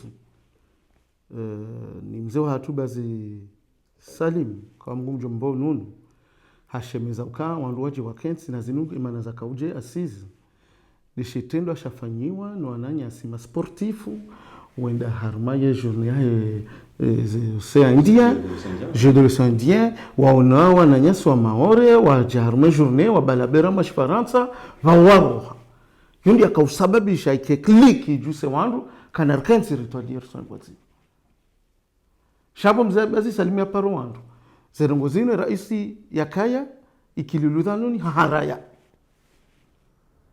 ni mzee wa hatuba zi Salim kwa mgumjo mbao nunu hashemeza ukaa wanduwaji wa kensi na zinugu imana za kauje asizi lishitendo ashafanyiwa na wananyasi sportifu wenda harma ya journée c'est indien jeu de l'océan indien waona wananyasi wa maore wa jarma journée wa balabera mashfaransa wawaroha yundi akausababisha ikekliki juse wandu kanarkensi ritualier son bwazi shabo mzabazi salimia paro wandu zerongozine raisi ya kaya ikiluludhanuni haraya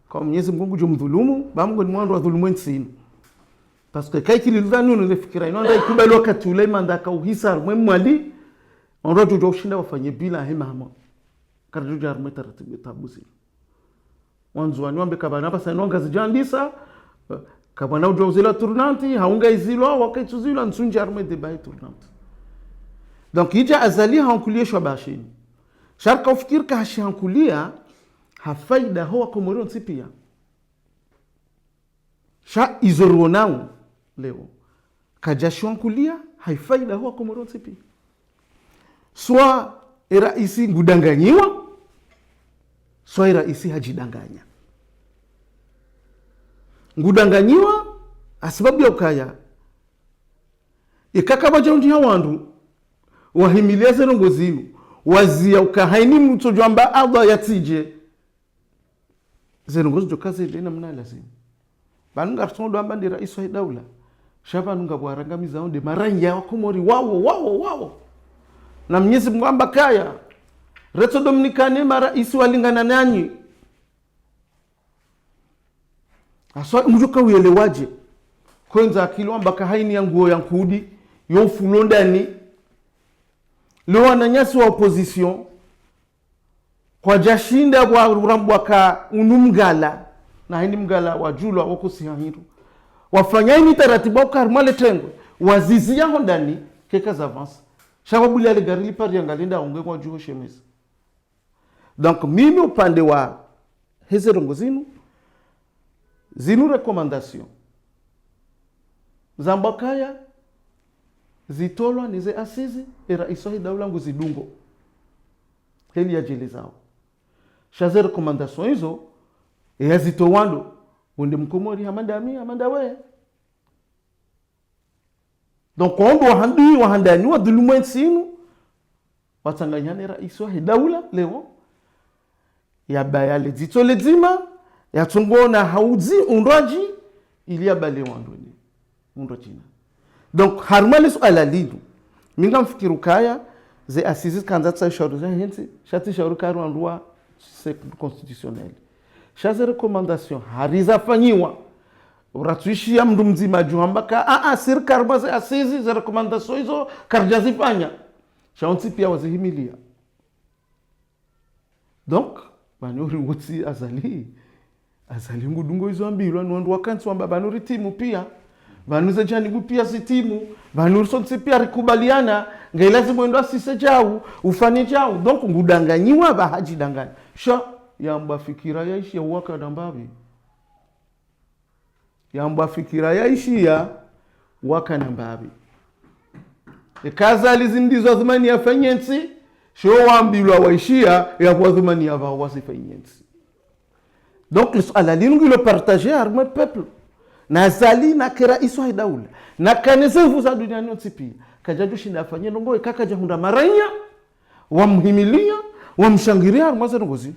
kwa Mwenyezi Mungu jumdhulumu bamungu ni mwandu wa dhulumu nsini parce que kai kiluludhanuni ile fikira inonda ikubali wakati ule mandaka uhisa mwali onro jojo ushinda wafanye bila hema hama karaju jarme taratibu tabuzi wanzu wanyombe kabana basa inonga zijandisa kabana ujozela tournanti haunga izilo wakati uzilo nsunji arme de bay tournanti donc ija azali hankulia shwabashini sharka ufikir ka hashi hankulia hafaida huwa Komoro nsipia sha izoronao leo kajashi hankulia haifaida huwa Komoro nsipia swa raisi ngudanganyiwa swa raisi hajidanganya ngudanganyiwa asibabu ya ukaya ikakaba jaundi hawandu wahimilia zerongo zinu wazia ukahaini mtu jwamba Allah yatije zerongo zijo kazi dena mna lazima banunga rtondo amba ndi rais wa daula shaba nunga bwarangamiza onde maranya wa Komori wao na Mwenyezi Mungu amba kaya reto dominikane mara isi walingana nanyi aswa mjuka uelewaje kwanza akilo amba kahaini ya nguo ya nkudi yo fulondani leo wananyasi wa opposition kwa jashinda kwa urambwaka unumgala na hindi mgala wa julwa wako sihahiru wafanyani taratibu kwa harmale tengwe wazizia hondani keka za avance shababuli ale garili pari yangalinda onge kwa juho shemezi donc mimi upande wa hezerongo zinu zinu recommandation zambakaya zitolwa nize asizi rais daula nguzidungo heli ajili zao shaze recommandation hizo yazitowando unde mkomori hamanda we donc ondo wahandani wa dhulumu sinu watanganyane rais wa daula leo ya bayale zitole zima ya tungona hauzi undoji ili ya bale wandoni undo china donc harmali swala lidu minga mfikiru kaya ze asizi kanza tsa shauri za hinti shati shauri karu andwa constitutionnel shaze recommandation hariza fanyiwa uratuishi ya mndu mzima juhambaka serikali baze asizi za recommandation hizo karjazifanya shaonti pia wazihimilia donc banuri wuti azali ngudungo hizo ambilwa nwandu wakansi wamba banuri timu pia banuze jani gupia si timu banuri sonti pia rikubaliana ngailazi mwendo asise jau ufanye jau donc ngudanganyiwa bahaji danganya sha yamba fikira yaishi ya waka dambabi yamba fikira yaishi ya waka dambabi kaza lizindizo thumani ya fanyensi sho wambilwa waishia ya kwa thumani ya wasifanyensi donc le swala lingu le partager arme peuple na zali na kera iswa daula na kanisa vuza duniani otipi kajaju shinda fanye ndongo ikaka hunda maranya wamhimilia wamshangiria mwaza ngozi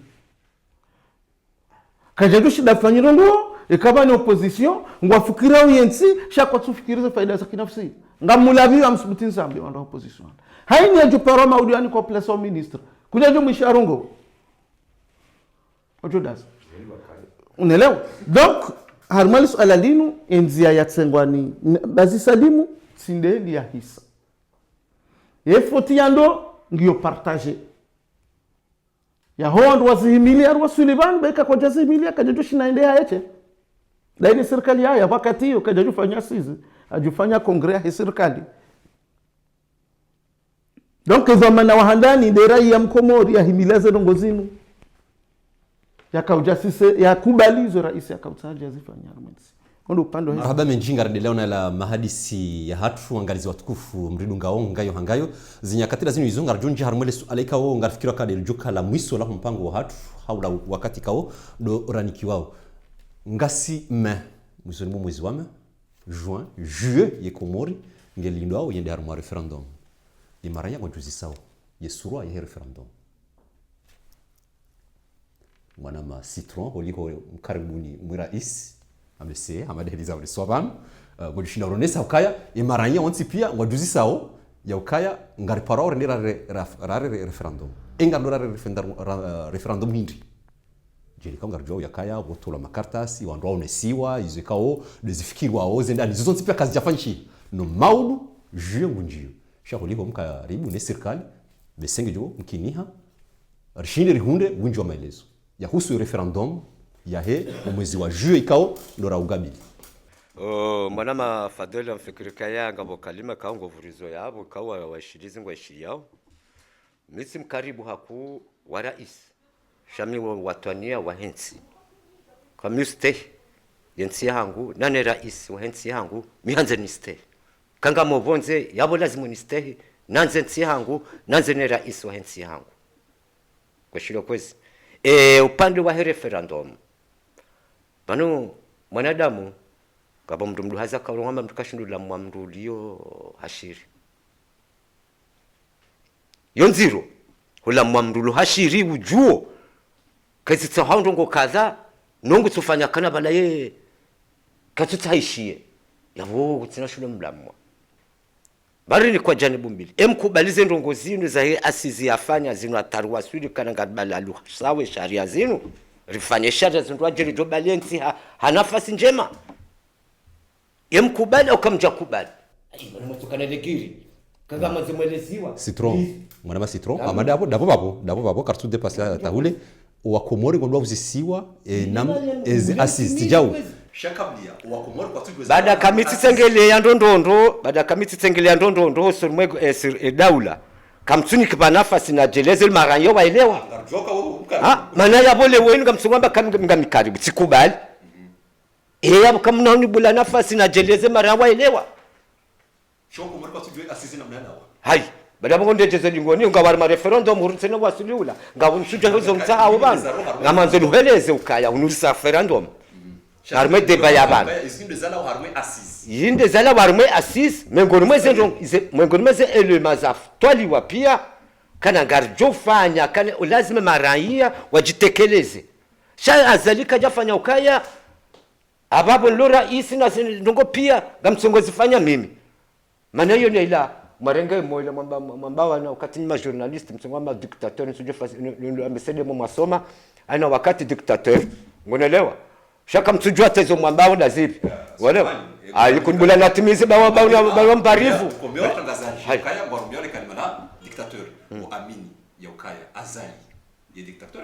kajaju shinda fanye ndongo ikaba ni opposition ngwafikira uyensi shakwa tufikirize faida za kinafsi ngamulabi amsubutin sambi wa opposition haini ya juparo maudiani kwa place au ministre kujajo mwisharongo ojo das unaelewa donc harmalis alalinu enzia ya tsengwani bazi salimu sindeli ya hisa efoti yando ngiyo partager ya hondo wazihimilia arwa Sulivan beka kwa jazimilia kajajo shinaendea yeche laini serikali ya wakati hiyo kajajo fanya sizi ajufanya kongrea ya serikali donc zamana wahandani dera ya mkomori ya himilaze ndongozinu yakaujasise yakubalizo rais akautaja zifanya armensi kondo upande wa marhaba menjinga radileo na la mahadisi ya hatu angalizi watukufu mridunga ngayo hangayo zinyakatira zinu izunga rajunji harmele alaika wo ngarifikira kade joka la mwiso la mpango wa hatu haula wakati kao do raniki wao ngasi mwiso ni mwezi wa juin juillet ye komori ngelindo au yende harmo referendum imaranya kwa juzi sawa yesurwa ye referendum mwanama citron holiko mkaribuni mwirais amese amadeliza ule swabam godishinda ronesa ukaya imaranya onti pia ngwajuzi sao ya ukaya ngari parore ndira rare referendum engando rare referendum hindi jeli kama ngarjo ya kaya botola makartasi wandu waonesiwa izekao dezifikirwa ozenda nizonti pia kazi jafanchi no maudu juye ngunjio shakoliko mkaribu ne serikali besenge jo mkiniha rishinde rihunde winjo wa maelezo ya husu referendum ya he mwezi wa juye ikao ndora ugabili mwanama fadela mfikirika ya ngabo kalima kaongo vurizo yabo kawa washirizi ngwashiri yao misi mkaribu haku wa rais shami wa watwania wa hensi kamuste yensi yangu nane rais wa hensi yangu mihanze niste kanga mobonze yabo lazima niste nanze nsi yangu nanze ne rais wa hensi yangu kwa shilo kwezi upande wa referendum banu mwanadamu kaba mndu haza karonga mndu kashindula mndu liyo hashiri yonziro hula mndu hashiri ujuo kazi tsahando ngo kaza nongo tsufanya kana bala ye katutaishie yabo kutsina shule mlamwa bari ni kwa janibu mbili emkubalize ndongo zinu za asizi afanya zinu atarwa sudi kana ngabala lu sawe sharia zinu rifanye sharia zinu ajili jobalensi hanafasi njema emkubali au kamja kubali bana mtukana legiri kaga mazimweleziwa citron mwanama citron amada dabo babo kartu de passer tahule wa komori ngondwa uzisiwa nam assist tijau shakablia wa komori kwa tugo baada kamiti tsengele ya ndondondo sormwe daula kamtsuni kibanafasi na jeleze maranyo waelewa maana ya bole wenu kamtsungamba ngamikaribu sikubali kama mnaoni bula nafasi na jeleze mara waelewa shoko mara kwa tujue asisi na mnana hai bada bonde jeze lingoni ngawari ma referendum urutsena wasiliula ngawunsuja hizo mtao bana ngamanze luheleze ukaya unusa referendum harme deba ya bana yinde zala warme assis mengoni mweze ele mazaf twali wapia kana garjo fanya kana lazima maraia wajitekeleze sha azalika jafanya ukaya ababu lo rais na ndongo pia ngamsongozi fanya mimi maana hiyo ni ila marenge moyo mwamba na wakati ni journalist msongoma dictateur ndio amesema mwasoma ana wakati dictateur unaelewa shaka mtujua tezo mwamba na zipi unaelewa alikunbula natimizi bawa mbarivu komeo tangazaji kaya ngorombione kalimana dictateur muamini ya ukaya azali ya dictateur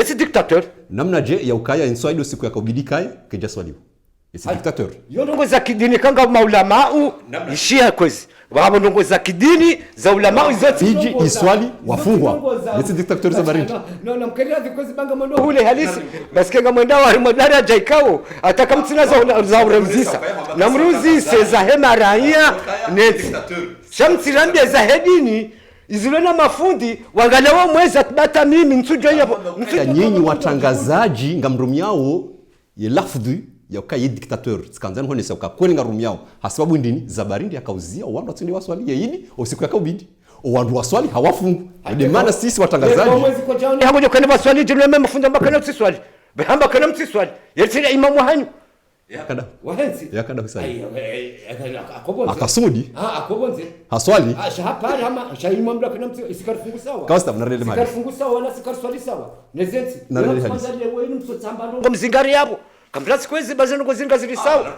c'est dictateur namna je ya ukaya inswaido siku ya kubidi kaya keja swaliwa c'est dictateur yongo za kidini kanga maulama ishia kwezi wabo ndongo za kidini za ulama zote hiji iswali wafungwa c'est dictateur za baridi no mkelia zikozi banga mondo ule halisi basi kenga mwenda wa modara jaikao ataka mtsina za uremzisa na mruzise za hema raia net shamtirambia za hedini izilona mafundi wangalewa mwezi atbata mimi nsujo hapo nyinyi watangazaji ngamrumiao ye lafdhi ya ukaye dictateur sikanzani hone sasa ukakweli ngarumiao hasababu ndini za barindi akauzia wandu atindi waswali yeyini usiku yakabidi wandu waswali hawafungu de maana sisi watangazaji hapo kwa nini waswali jina mmefunza mpaka na swali bahamba kana mtiswali yetira imamu hanyu yakada wahenzi yakada usali akobonze akasudi akobonze haswali shahapari ama shaimam la kana mti sikarifungu sawa kawasta mnarele mali sikarifungu sawa na sikarswali sawa nezenzi kwanza leo wenu msotamba ngo mzingari hapo kamplasi kwezi bazeno kuzinga zili sawa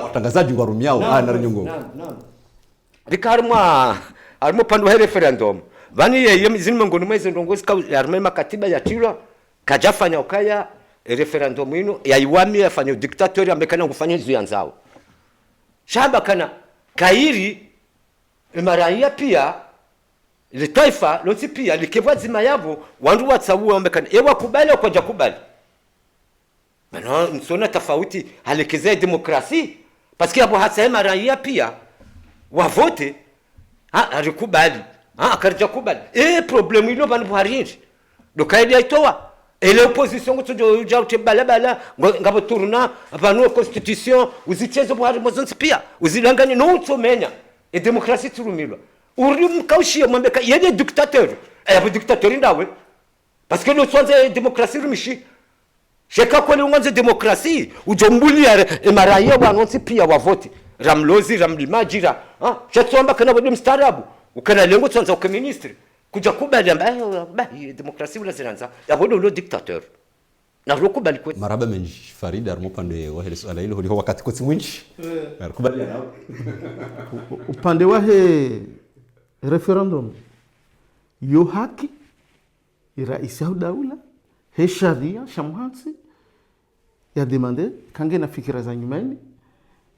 watangazaji ngarumiao na nyongo naam bikarma armo pandu he referendum vani yeye zinma ngoni mwezi ndongo sika arme makatiba ya tilwa kajafanya ukaya referendum ino ya iwami afanya dictatori amekana kufanya hizo yanzao shamba kana kairi maraia pia ile taifa lote pia likevwa zima yabo wandu watsawu amekana ewa kubali kwa jakubali maana nsona tofauti halikizea demokrasi paski hapo hasema raia pia wavote alikubali akarja kubali problem ilo bani buhariri dokaidi aitoa ele opposition kutojo jaute balabala ngabo turna banu constitution uzichezo buhari mozonsi pia uzilangani no utsomenya demokrasi turumilwa uri mkaushia mwambeka yeye dictateur abo dictateur ndawe paski no swanze demokrasi rumishi sheka kweli unganze demokrasi ujombulia maraia wanonsi pia wavote ramlozi ramlimajira chatsomba kana bodi mstarabu ukana lengo tsanza ukaministri kuja kubali ambaye demokrasi ula zinanza yabodo lo dictateur na rokubali kwetu maraba menji Farida armopande wa hele swala hilo holiho wakati kotsi mwinchi kubali nao upande wa he referendum yo haki iraisi au daula he sharia shamhansi ya demande kange na fikira za nyumani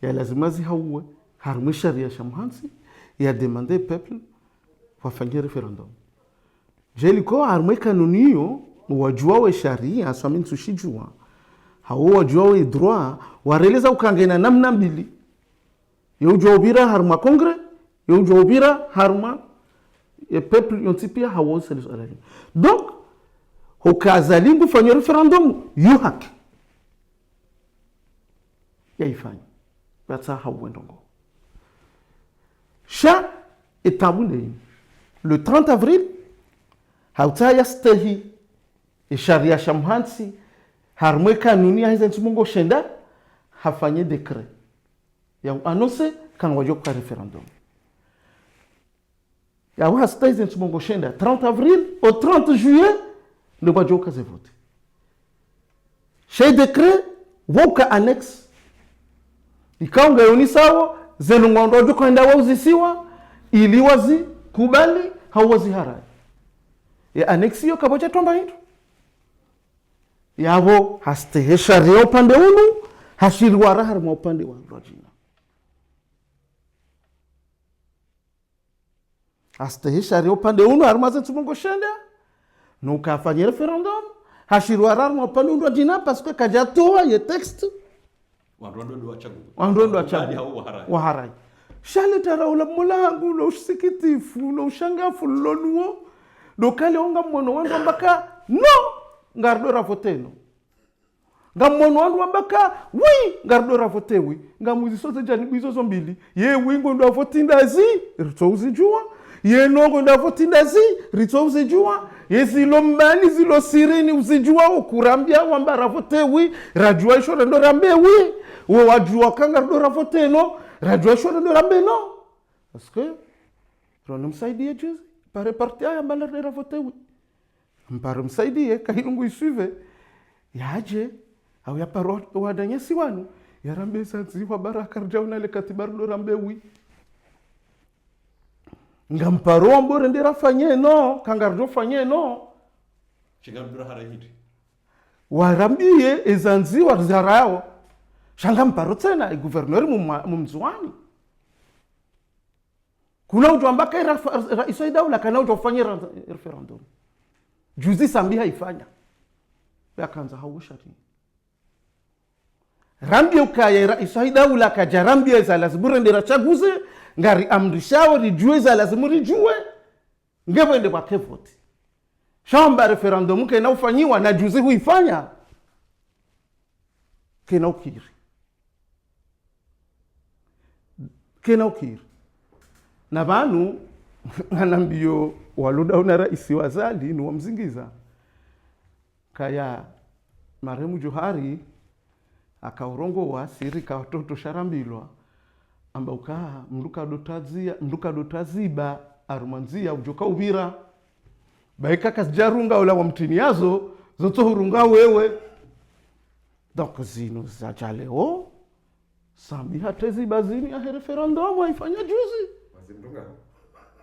ya lazima zihauwe harmu sharia shamhansi ya demande peuple wafanye referendum jeliko harmu kanuniyo wajua we sharia aswami nsushijua hao wajua we droit wareleza ukangena namna mbili yojua ubira harma kongre yojua ubira harma e peuple yontipia hawo seliso alali donc hokazalingu fanya referendum yu haki yaifanya batsa hawo ndongo sha etabule le 30 avril hauta yastahi e sharia shamhansi harmwe kanuni hizo ntumungo shenda hafanye decret ya annonce kan wajo kwa referendum ya wasta hizo ntumungo shenda 30 avril au 30 juillet le wajo ka vote chez decret woka annexe ikaunga yoni sawa zenu ngondo jo kwenda wauzisiwa ili wazi kubali hawazi harai ya annexe yo kabocha tomba hitu yabo haste sharia upande unu hashirwara harma upande wa rajina haste sharia upande unu harma zentumungo shenda no kafanya referendum hashirwara harma upande unu rajina parce que kajatoa ye texte wandondo wachagu wandondo wachagu waharai shale taraula mulangu no usikitifu no ushangafu lonuo dokale onga mwono wandu mbaka no ngardo rafoteno ngamono wandu mbaka wi ngardo rafotewi ngamuzi sote jani bizo zombili ye wingo ndo afotindazi ritouzi jua ye nongo ndo afotindazi ritouzi jua ye zilo mbani zilo sirini uzijua ukurambia wamba rafotewi rajua isho ndo rambewi we wajua kanga ndo rafoteno rajua isho ndo rambeno aske rono msaidie juzi pare partia ya mbala ndo rafotewi mpare msaidie kahilungu isuive yaje au ya paro wadanya siwanu ya rambe sanzi wa baraka rjauna le katibar ndo rambewi ngamparo mbore ndira fanye no kangarjo fanye no chigabdura harahiti warambie ezanzi warzarao shanga mparo tena e gouverneur mumzwani kuna ujo ambaka rais daula kana ujo fanye referendum juzi sambi haifanya yakanza haushari rambie ukaya rais daula kajarambie za lazima ndira chaguze ngari amrishawo rijue za lazima rijue ngevende kwa kevoti shamba referendum kena ufanyiwa na juzi huifanya kena ukiri na banu anambio waluda una rais wazali ni wamzingiza kaya maremu Johari akaurongo wa siri ka watoto sharambilwa amba ukaa mduka dotaziba arumanzia ujoka ubira baika kasjarunga ula wa mtini yazo zoto hurunga wewe donc zino za jaleo sambi hatezi bazini ya referendum haifanya juzi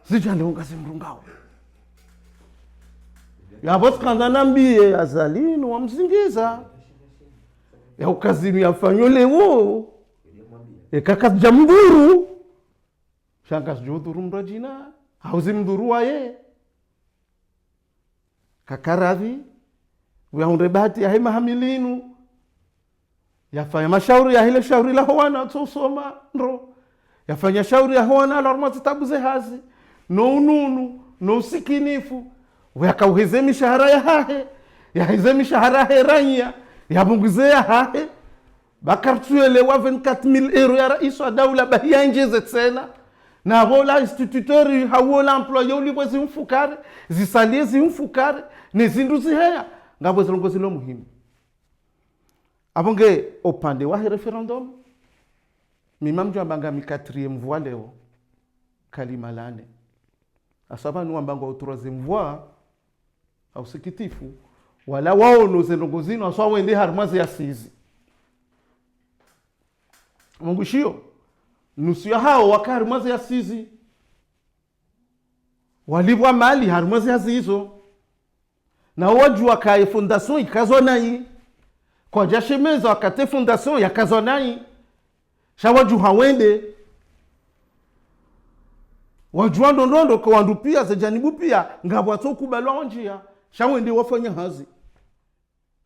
zijaleo ngazimrungao ya boss kanza nambie azalino wa mzingiza ya ukazini yafanyo lewo kakas jamburu shankas joduru mrajina hauzi mduru waye kakaravi uyaunde bahati ya hema hamilinu yafanya mashauri ya hile shauri la hoana tsosoma ndro yafanya shauri ya hoana la roma zitabuze hazi no ununu no sikinifu uyakauheze mishahara ya hahe ya heze mishahara heranya ya bunguze ya hahe bakartuelewa 24,000 euro ya rais wa daula bahia njeze tena na vola instituteur hawola employé ulipo zimfukare zisalie zimfukare nezindu ziheya ngabo zilongozi lo muhimu abonge opande wa referendum mimamjo ambanga mi 4e voix leo kalima lane asaba ni ambanga au 3e voix au sikitifu wala wao no zilongozino aswa wende harmazi ya sizi mungushio nusu ya hao wakarimazi ya sizi walibwa mali harimazi ya zizo na wajua kae fondation ikazwa nayi kwa jashemeza wakate fondation yakazwa nayi shawaju hawende wajua ndondo kwa wandu pia zejanibu pia ngabwa to kubalwa njia shawende wafanya hazi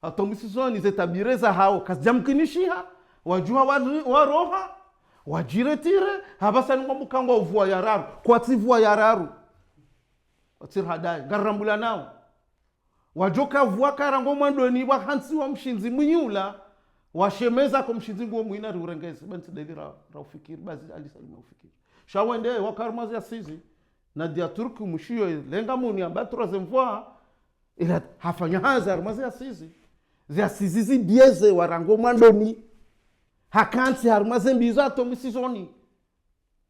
atomisizoni zetabireza hao kasjamkinishiha wajua waroha wajiretire habasani ngomukangwa uvua yararu kwa tivua yararu watirhadai garambula nao wajoka vua karango mandoni wa hansi wa mshinzi mwinyula washemeza kwa mshinzi nguo mwina riurengezi banti delira raufikiri bazi alisalima ufikiri shawende wakarmazi ya sizi na dia turku mshio lenga muni ambatro zemvua ila hafanya haza armazi ya sizi zia sizizi bieze warango mandoni hakansi harumaze mbizo atomisizoni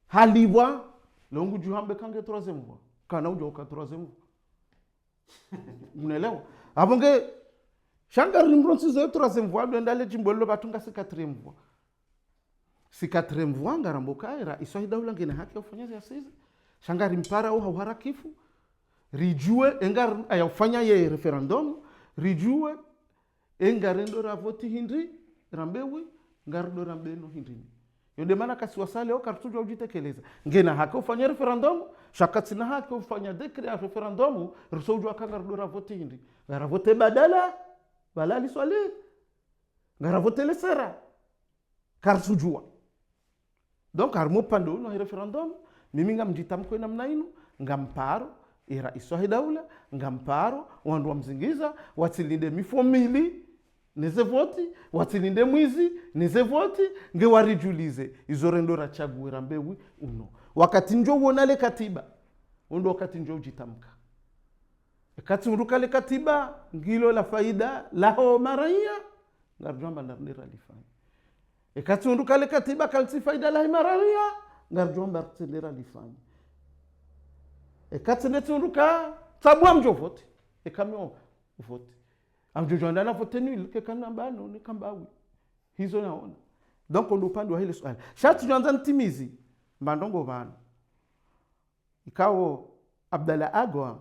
halibwa longu juhambe kange 3e voix kana ujoka 3e voix mnaelewa abonge shanga rimronsi zo 3e voix ndo ndale jimbolo batunga si 4e voix si 4e voix ngaramboka era iswa daula ngene haki ufanya ya sizi shanga rimpara au hawarakifu rijue engar ayafanya ye referendum rijue engarendo ra voti hindi rambewi ngardo rambeno hindini yonde mana kasi wasale o kartujo ujitekeleza ngena haki ufanya referendum shakatsina haki ufanya decree ya referendum rusojo akangardo ravoti hindi ngaravote badala balali swali ngaravote le sera karsujua donc harmo pando no referendum mimi ngamjitamko namna ino ngamparo era iswahi daula ngamparo wandu wamzingiza watilinde mifomili neze voti watilinde mwizi neze voti nge warijulize izorendo rachaguira mbewi uno wakati njo uonale katiba undo wakati njo ujitamka ekati urukale katiba ngilo la faida laho maraia ngarjomba ndardera lifanya ekati urukale katiba kalsi faida laho maraia ngarjomba ndardera lifanya ekati netunduka tabwa mjo vote ekamyo vote amjojanda na vote nul ke kanambano ni kambawi hizo naona donc on upande wa hile swali shati tuanza ntimizi mbandongo bana ikawo Abdallah Agwa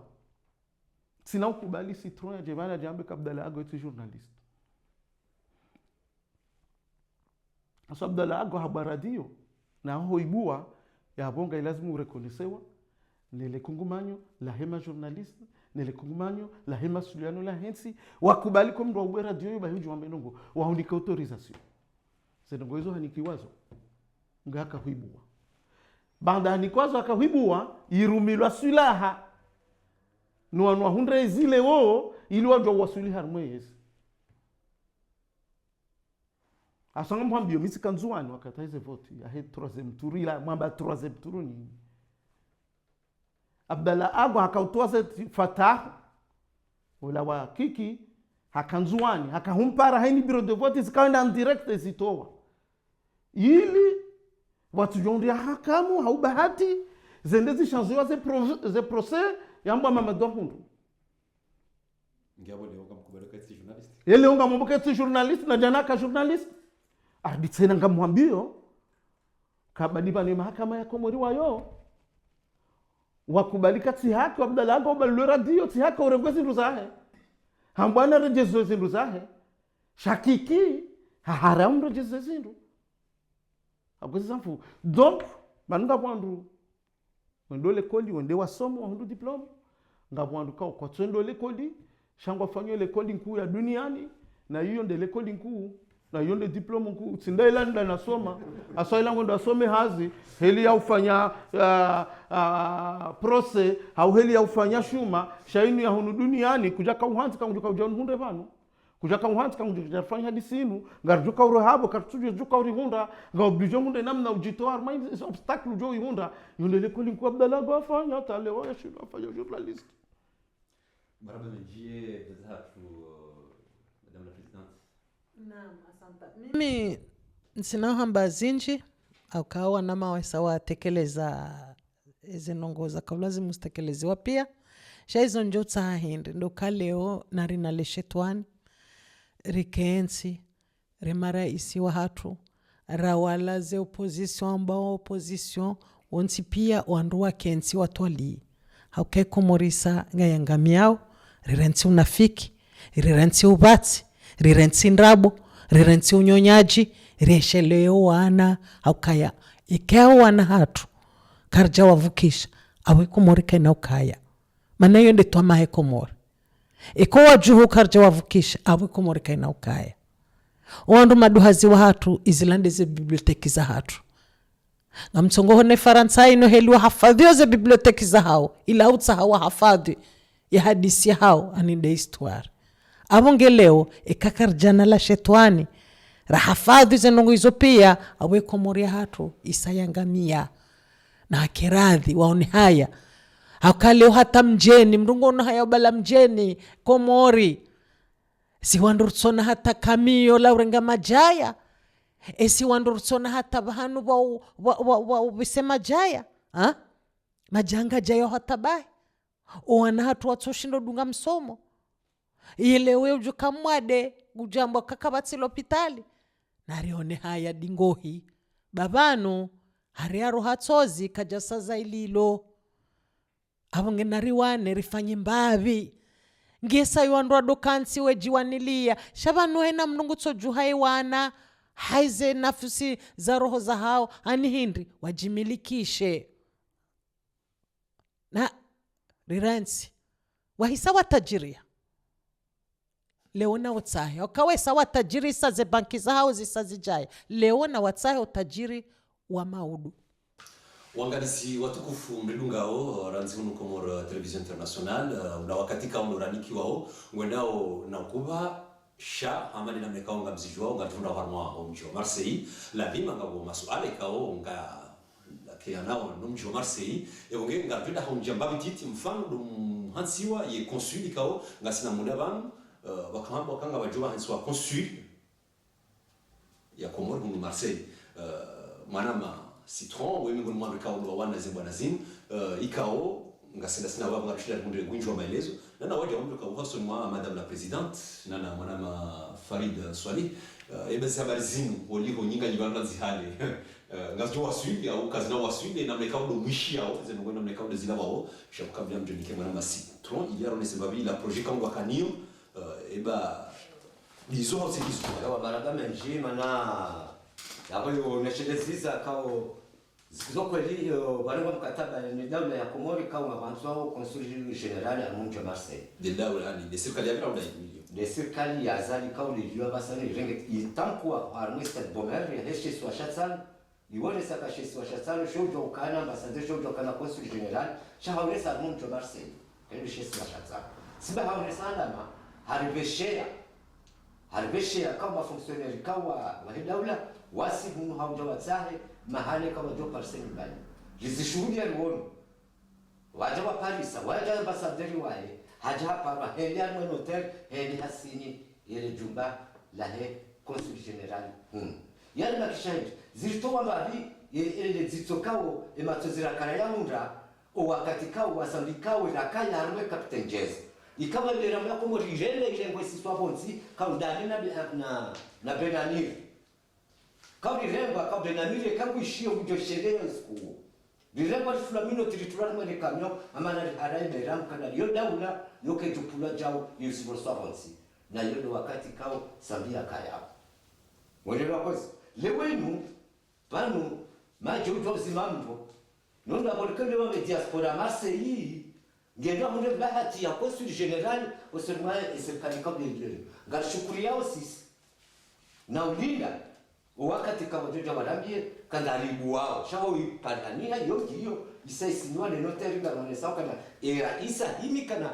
sina ukubali citron ya jemana jambe ka Abdallah Agwa tu journaliste aso Abdallah Agwa habaradio na hoibua ya bonga lazima urekonesewa nele kungumanyo la hema journaliste nele kungumanyo la hema suliano la hensi wakubali kwa mdu wa radio yo bahuju wamenongo waundika autorisation senongo hizo hanikiwazo ngaka huibua banda hanikwazo akahuibua irumilwa sulaha nuanwa hundre zile wo ili wajwa wasuli harmwezi asanga mwambio misi kanzuani wakataize voti ya he troisième tour ila mwamba troisième tour ni Abdallah Agwa hakautoa fatah wala wa kiki hakanzuani hakahumpara haini bureau de vote zikaenda en direct zitoa ili watu jondia hakamu haubahati zendezi changewa ze procès yamba Mamadou Hundu ngabo leo kamkubaleka eti journalist ele unga mboka eti journalist na jana ka journalist arbitsena ngamwambio kabadiba ni mahakama ya Komori wayo wakubalika ti haki Abdallah Agwa balwe radio ti haki urengwezi nduzahe hambwana rejezo zinduzahe shakiki haram rejezo zindu akozi sanfu donc manunga bwandu wendo lekoli wende wasomo wandu diploma ngabwandu kwa twendo lekoli shangwa fanyo lekoli nkuu ya duniani na hiyo ndio lekoli nkuu na hiyo ndio diploma nkuu tsindaila nda nasoma asaila ngondo asome hazi heli ya ufanya prose au heli ya ufanya shuma shaini ya hunu duniani kujaka uhanzi kangujuka ujanu hunde vano kujaka uhanzi kangujuka fanya hadisinu ngarjuka urohabo kartuju juka urihunda ngaoblijo hunde namna ujitoa mind is obstacle jo ihunda yonde lekoli nkuu Abdallah Agwa afanya talewa ya shino afanya journalist marhaba menjie bezatu madame la présidente. Naam, asante. Mimi sinaohamba zinji au kawa nama wasawa tekeleza zinongoza kwa lazima ustekeleziwa pia shaizo njotsa hindi ndo kaleo narina leshetwani rikensi remara isi wa hatu rawala ze opposition ambao opposition wonsi pia wanduwa kensi watwali hauke komorisa ngayangamiao rirensi unafiki rirensi ubatsi rirensi ndrabo rirensi unyonyaji resheleo wana haukaya ikeo wana hatu karja wavukisha awe komorika na ukaya maana hiyo ndio twamahe komori iko wajuhu karja wavukisha awe komorika na ukaya wandu maduhazi wa hatu izilande ze biblioteki za hatu ngamtsongo ne Faransa ino heliwa hafadhi ze biblioteki za hao ila utsa hawa hafadhi ya hadisi hao aninde histoire abonge leo ikakarjana la shetwani rahafadhi zenongo hizo pia awe komori hatu isayangamia na akiradhi waone haya hakaleo hata mjeni mrungo na haya bala mjeni Komori si wandursona hata kamio la urenga majaya esi wandursona hata bahanu wa bisema jaya majanga jayo hata bai wana hatu watoshindo dunga msomo ile we ujuka mwade ujambo kakabatsi lopitali narione haya dingohi babanu hariaro hatsozi kajasaza ililo abonge nariwane rifanye mbavi ngesa yuandwa dokansi wejiwanilia shabanu hena mnungutso juhai wana haize nafsi za roho za hao ani hindi wajimilikishe na riransi wahisa watajiria leo na utsahe okawe sawa tajiri sa ze banki za hao zisazijaya leo na watsahe utajiri wa maudu. Wangalizi watukufu mridungao ranzi hunu Comores Television International na wakati kao ndoraniki wao ngwendao na kuba sha amani na mekao ngabzijwa ngatunda harma omjo Marseille la bima ngabo masuale kao nga kia nao nomjo Marseille e ngatunda honjamba bititi mfano dum hansiwa ye consul kao ngasina mudaban bakamba bakanga bajoba hansiwa consul ya Comores hunu Marseille manama citron we mingo mwandu kao ndo wana zembwana zim ikao ngasenda sina wabo ngashira kunde gwinjwa maelezo na waje ombe kwa uhaso mwa madame la présidente nana mwanama Farid Swali ebe sabari zimu oliho nyinga nyibanga zihale ngazo wasuli au kazina wasuli na mekao ndo mwishi au zeno ngona mekao de zilawao shakabya mjonike mwanama citron il y a on sebabi la projet comme wakanio eba lizo hose lizo wa baragame njima na yabo neshelezisa kao zizokweli barangwa mkataba ni dawla ya Komori kao ngabanzwa consul general ya mji wa Marseille de dawla ni de serikali ya bila de serikali ya azali kao lijua basani renge itankwa harmista bomer ya heshi swashatsan iwone saka heshi swashatsan shojo kana ambassadeur shojo kana consul general shahawresa mji wa Marseille heshi swashatsan siba hawresa ndama haribeshea kama fonctionnaire kawa wa dawla wasi hunu hauja watsahe mahali kama jo parseni bali jizishuhudia ruono wajawa Paris wajawa ambassadeur wae haja hapa heli mwen hotel heli hasini ile jumba la he consul general yale makishahidi zilitoa mali ile zitokao ematozira kana ya munda o wakati kao wasandikao la kaya arwe captain Jez ikawa ile ramu yako morirele ile ngwesi swabonzi kaundani na Benamir kauli remba ka Benamir kakuishia ujosheleo siku diremba Flamino territorial mwe kamyo amana harai beram kana yo daula yoke tupula jao yusibro swabonzi na yule wakati kao sambia kaya wale wakozi lewenu panu majo utozi mambo nonda bolkele wa diaspora Marseille ngenda munde bahati ya consul general osema serikali kabla ile ngashukuri yao sisi na ulinda wakati kama jojo walambie kandaribu wao shawo ipandania hiyo isaisinwa le notaire ngana sauka na raisa himi kana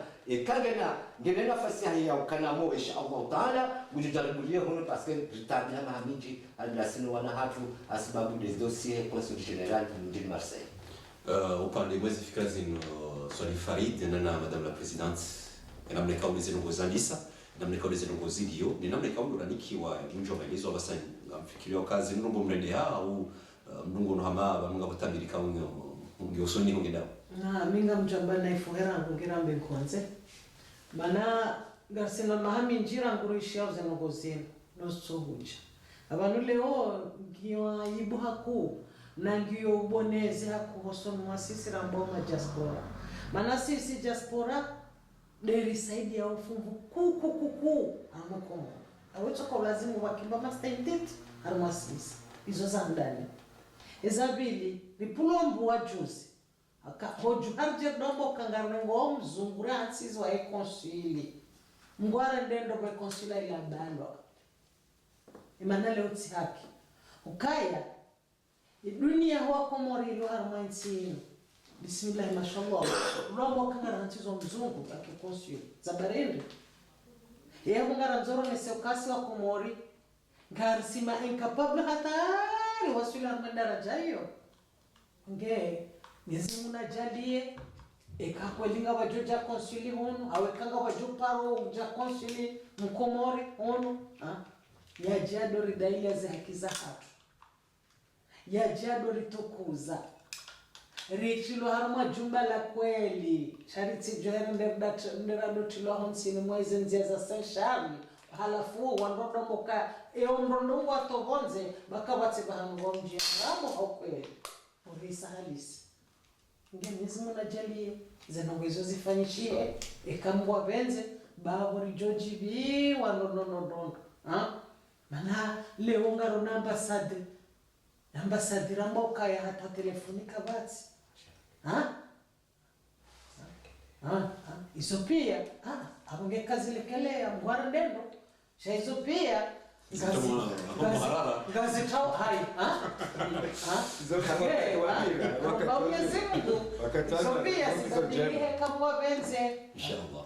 kangena ngene nafasi ya ukanamo insha Allah taala ujijaribulie hono parce que ritabia mahamiji alasino wana hatu asbabu des dossiers consul general de Marseille upande mwezi fikazini Swali Farid nana madame la présidente namna kao lezi ngozalisa namna kao lezi ngozidio ni namna kao uraniki wa mjo maelezo abasani ngamfikiria kazi nurumbo mrendea au mdungo no hama bamanga batabirika ngiyosoni ngenda na minga mjamba na ifuhera ngira mbenkonze mana garsina mahami njira nguruishia zenogozeni no sohuja abantu leo ngiwa ibuhaku na ngiyo uboneze hakuhosono mwasisi rambo diaspora mana sisi diaspora deri saidi ya ufungu kuku amukomo awetso kwa lazimu wakimba master intent armasisi izo za ndani ezabili ripulombu wa juzi aka hoju harje dombo kangarengo mzungura hansizo wa ekonsili ngwara ndendo kwa konsila ila balo imana leo tsihaki ukaya dunia huwa Komori ilo harmansini bismillah mashallah robo kangara hansizo mzungu kwa konsili zabarende yeye ngara nzoro neseokasi wa Komori ngarisima incapable hatari wasuli harmandaraja hiyo nge Mwenyezi Mungu ajalie ekakwelinga wajoja konsili hono awekanga wajoparo ja konsili mkomori hono yajado ridaile za haki za hatu yajado ritukuza richilo harma jumba la kweli chariti johere nderado tilo honsini mwezi nzia za seshari halafu wanrodomoka eonrondo watovonze bakabate bahango mjia ngamo au kweli urisa halisi Mwenyezi Mungu ajalie zenongezo zifanyishie ekambwa benze babo rijoji bi wanononondo mana leo ngaro ambassadeur ramboka ya hata telefonika bati isopia abonge kazi lekele amwara ndendo shaizo pia ngazi tao hai kama benze inshallah.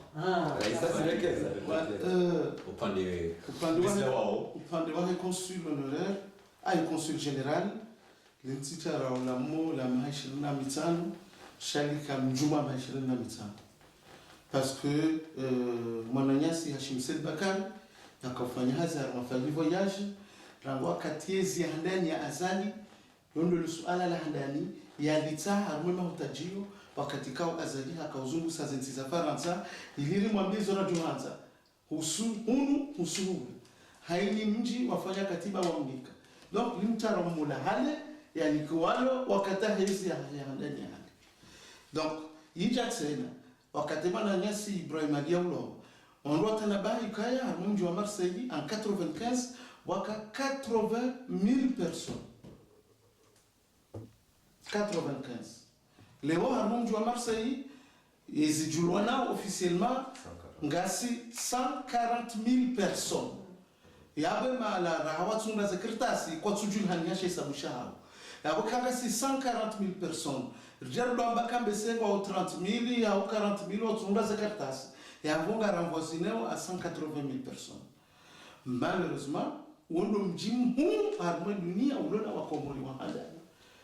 Upande wake consul honoraire au consul general limtitara ulamo la maisha na mitano shalika mjuma maisha na mitano parce que mwananyasi Hashim Said Bakari akafanya hazara mafali voyage rangwa katiezi ya ndani ya azali yondo suala la ndani ya litaha mwema utajio wakati kao azali akauzungu sa zenzi za Faransa iliri mwambie zona Johanza husu haini mji wafanya katiba wa mnika donc limtara mula hale yani kuwalo wakata hizi ya ndani ya hale donc yija tena wakati mana nyasi Ibrahim Diawlo on doit tanabahi kaya mji wa Marseille en 95 waka 80,000 personnes 95 leo mji wa Marseille izijulwa nao officiellement ngasi 140,000 personnes yabe mala rahawatunda sekretasi kwa tujul hanyasha sabusha yabo kanga si 140,000 personnes rijardo ambakambe sengo au 30,000 au 40,000 otunda sekretasi yavonga renvoisineo à 180,000 personnes. Malheureusement, wondo mjimu huu armwe dunia ulona wa Komori wa handa.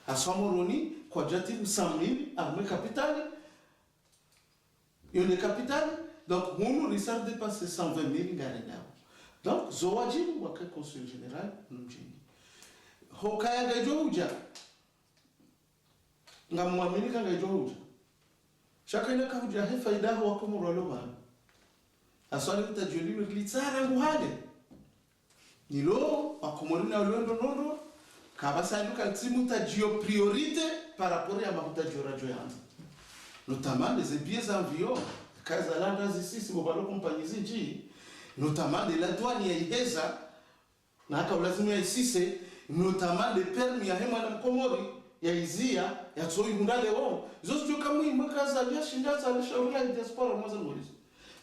Asamoroni kwa jati 100,000 armwe kapitali. Yone kapitali, donc hunu risar dépasse 120,000 ngaredao. Donc zowajibu wake consul général mjini. Hokaya gajoja. Ngamwamini kanga gajoja. Shaka ina kahuja he faida wa Komori wa loba. Aswali kutajoliwe kilitsara nguhade nilo wakomori na londo nondo kabasa nduka tsimu tajio priorité par rapport à mahutajio rajo yangu notamment des biens envieux kazalanda zisisi mobalo compagnie zinji notamment de la douane ya iheza na hata lazima ya isise notamment de permis ya hema na mkomori ya izia ya tsoi ndale wao zote jo kama imakaza ya shinda za shauri ya diaspora mwanzo ngolizo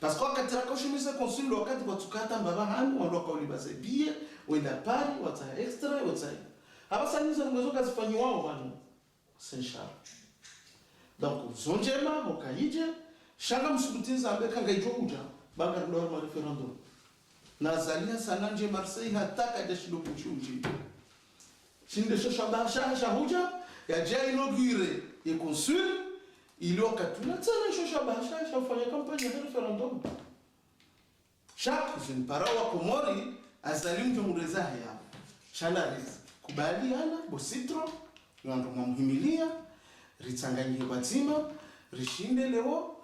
parce que wakati rakoshimisa consul wakati watukata mbaba hanu wandoka ulibaze bie wenda pari wata extra wata abasa nizo ngazo kazifanyi wao wanu Saint-Charles donc zonjema mokaije shanga msubutinza ambeka ngaijoja banga ndoro ma referendum na zalia sananje Marseille hataka deshido kuchunji shinde shamba shahuja ya jai inaugure ya consul il oka tuna tsana shosha basha shafanya kampanya ya referendum chaque jeune parawa Komori azalim tumureza haya shalariz kubaliana bositro nando mumhimilia ritanganyike batima rishinde leo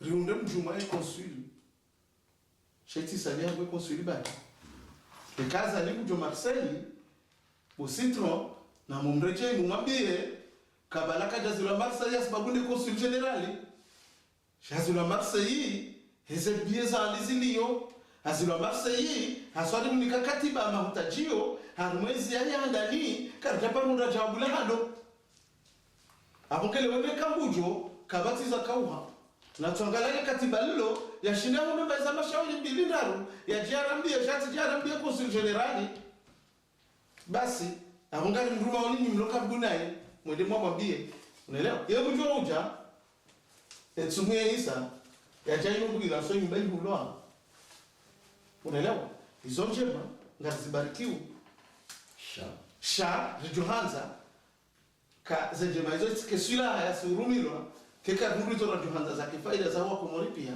riunde mjuma ya consul sheti salia kwa consul baki ekaza limu Marseille bositro na mumreje mumabie kabalaka jazula Marseille sababu ni consul generali jazula Marseille heze bieza alizilio azula Marseille haswali mnikakatiba mahutajio harumwezi ya ndani karjapa munda jabula hado abongele wende kambujo kabatiza kauha na tuangalia katiba lilo ya shinda munda za mashauri mbili ndaru ya jarambia shati jarambia consul generali basi abongale mruma olini mloka bunaye mwende mwambie unaelewa yeye kujua uja etsumwe isa ya jaino kuila so nyumba ihuloa unaelewa hizo njema ngazibarikiwa sha Johanza ka zejema hizo tikesula ya surumilwa keka nduto na Johanza za faida za wa Komori pia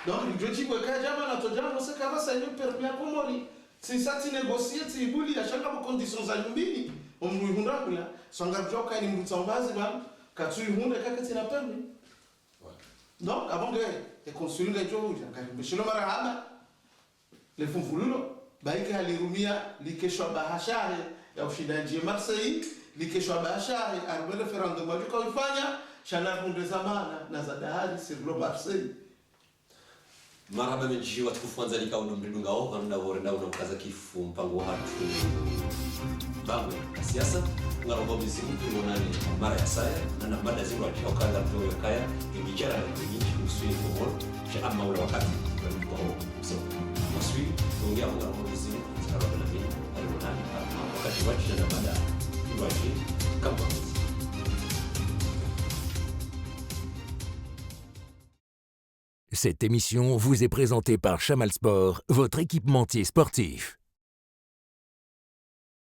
donc joji kwa kajama na tojama sasa kama sasa ni permis ya Komori si sati négocier ti buli ya shaka kwa conditions za nyumbini omruhunda kula songa joka ni mtsambazi ba katui hunde kakati na permis donc avant que consul ngajoja karibu marahaba le funfululo baika halirumia likeshwa bahashare ya ushindaji Marseille likeshwa bahashare arbe referendum wajuka ifanya shala hunde zamana na za dahari sirlo Marseille marhaba menji watukufu wanzalika uno mridungao vanna worenda uno kaza kifu mpango hatu bango siasa ngarobo mizimu tulionani mara ya saya na nambada ziro akikala tuyo kaya ngichara na ngichi usui komoro cha ama ule wakati ensuite tuongea ngamo hizi sababu la mimi alionani wakati wacha na baada tuwaje kama Cette émission vous est présentée par Chamal Sport, votre équipementier sportif.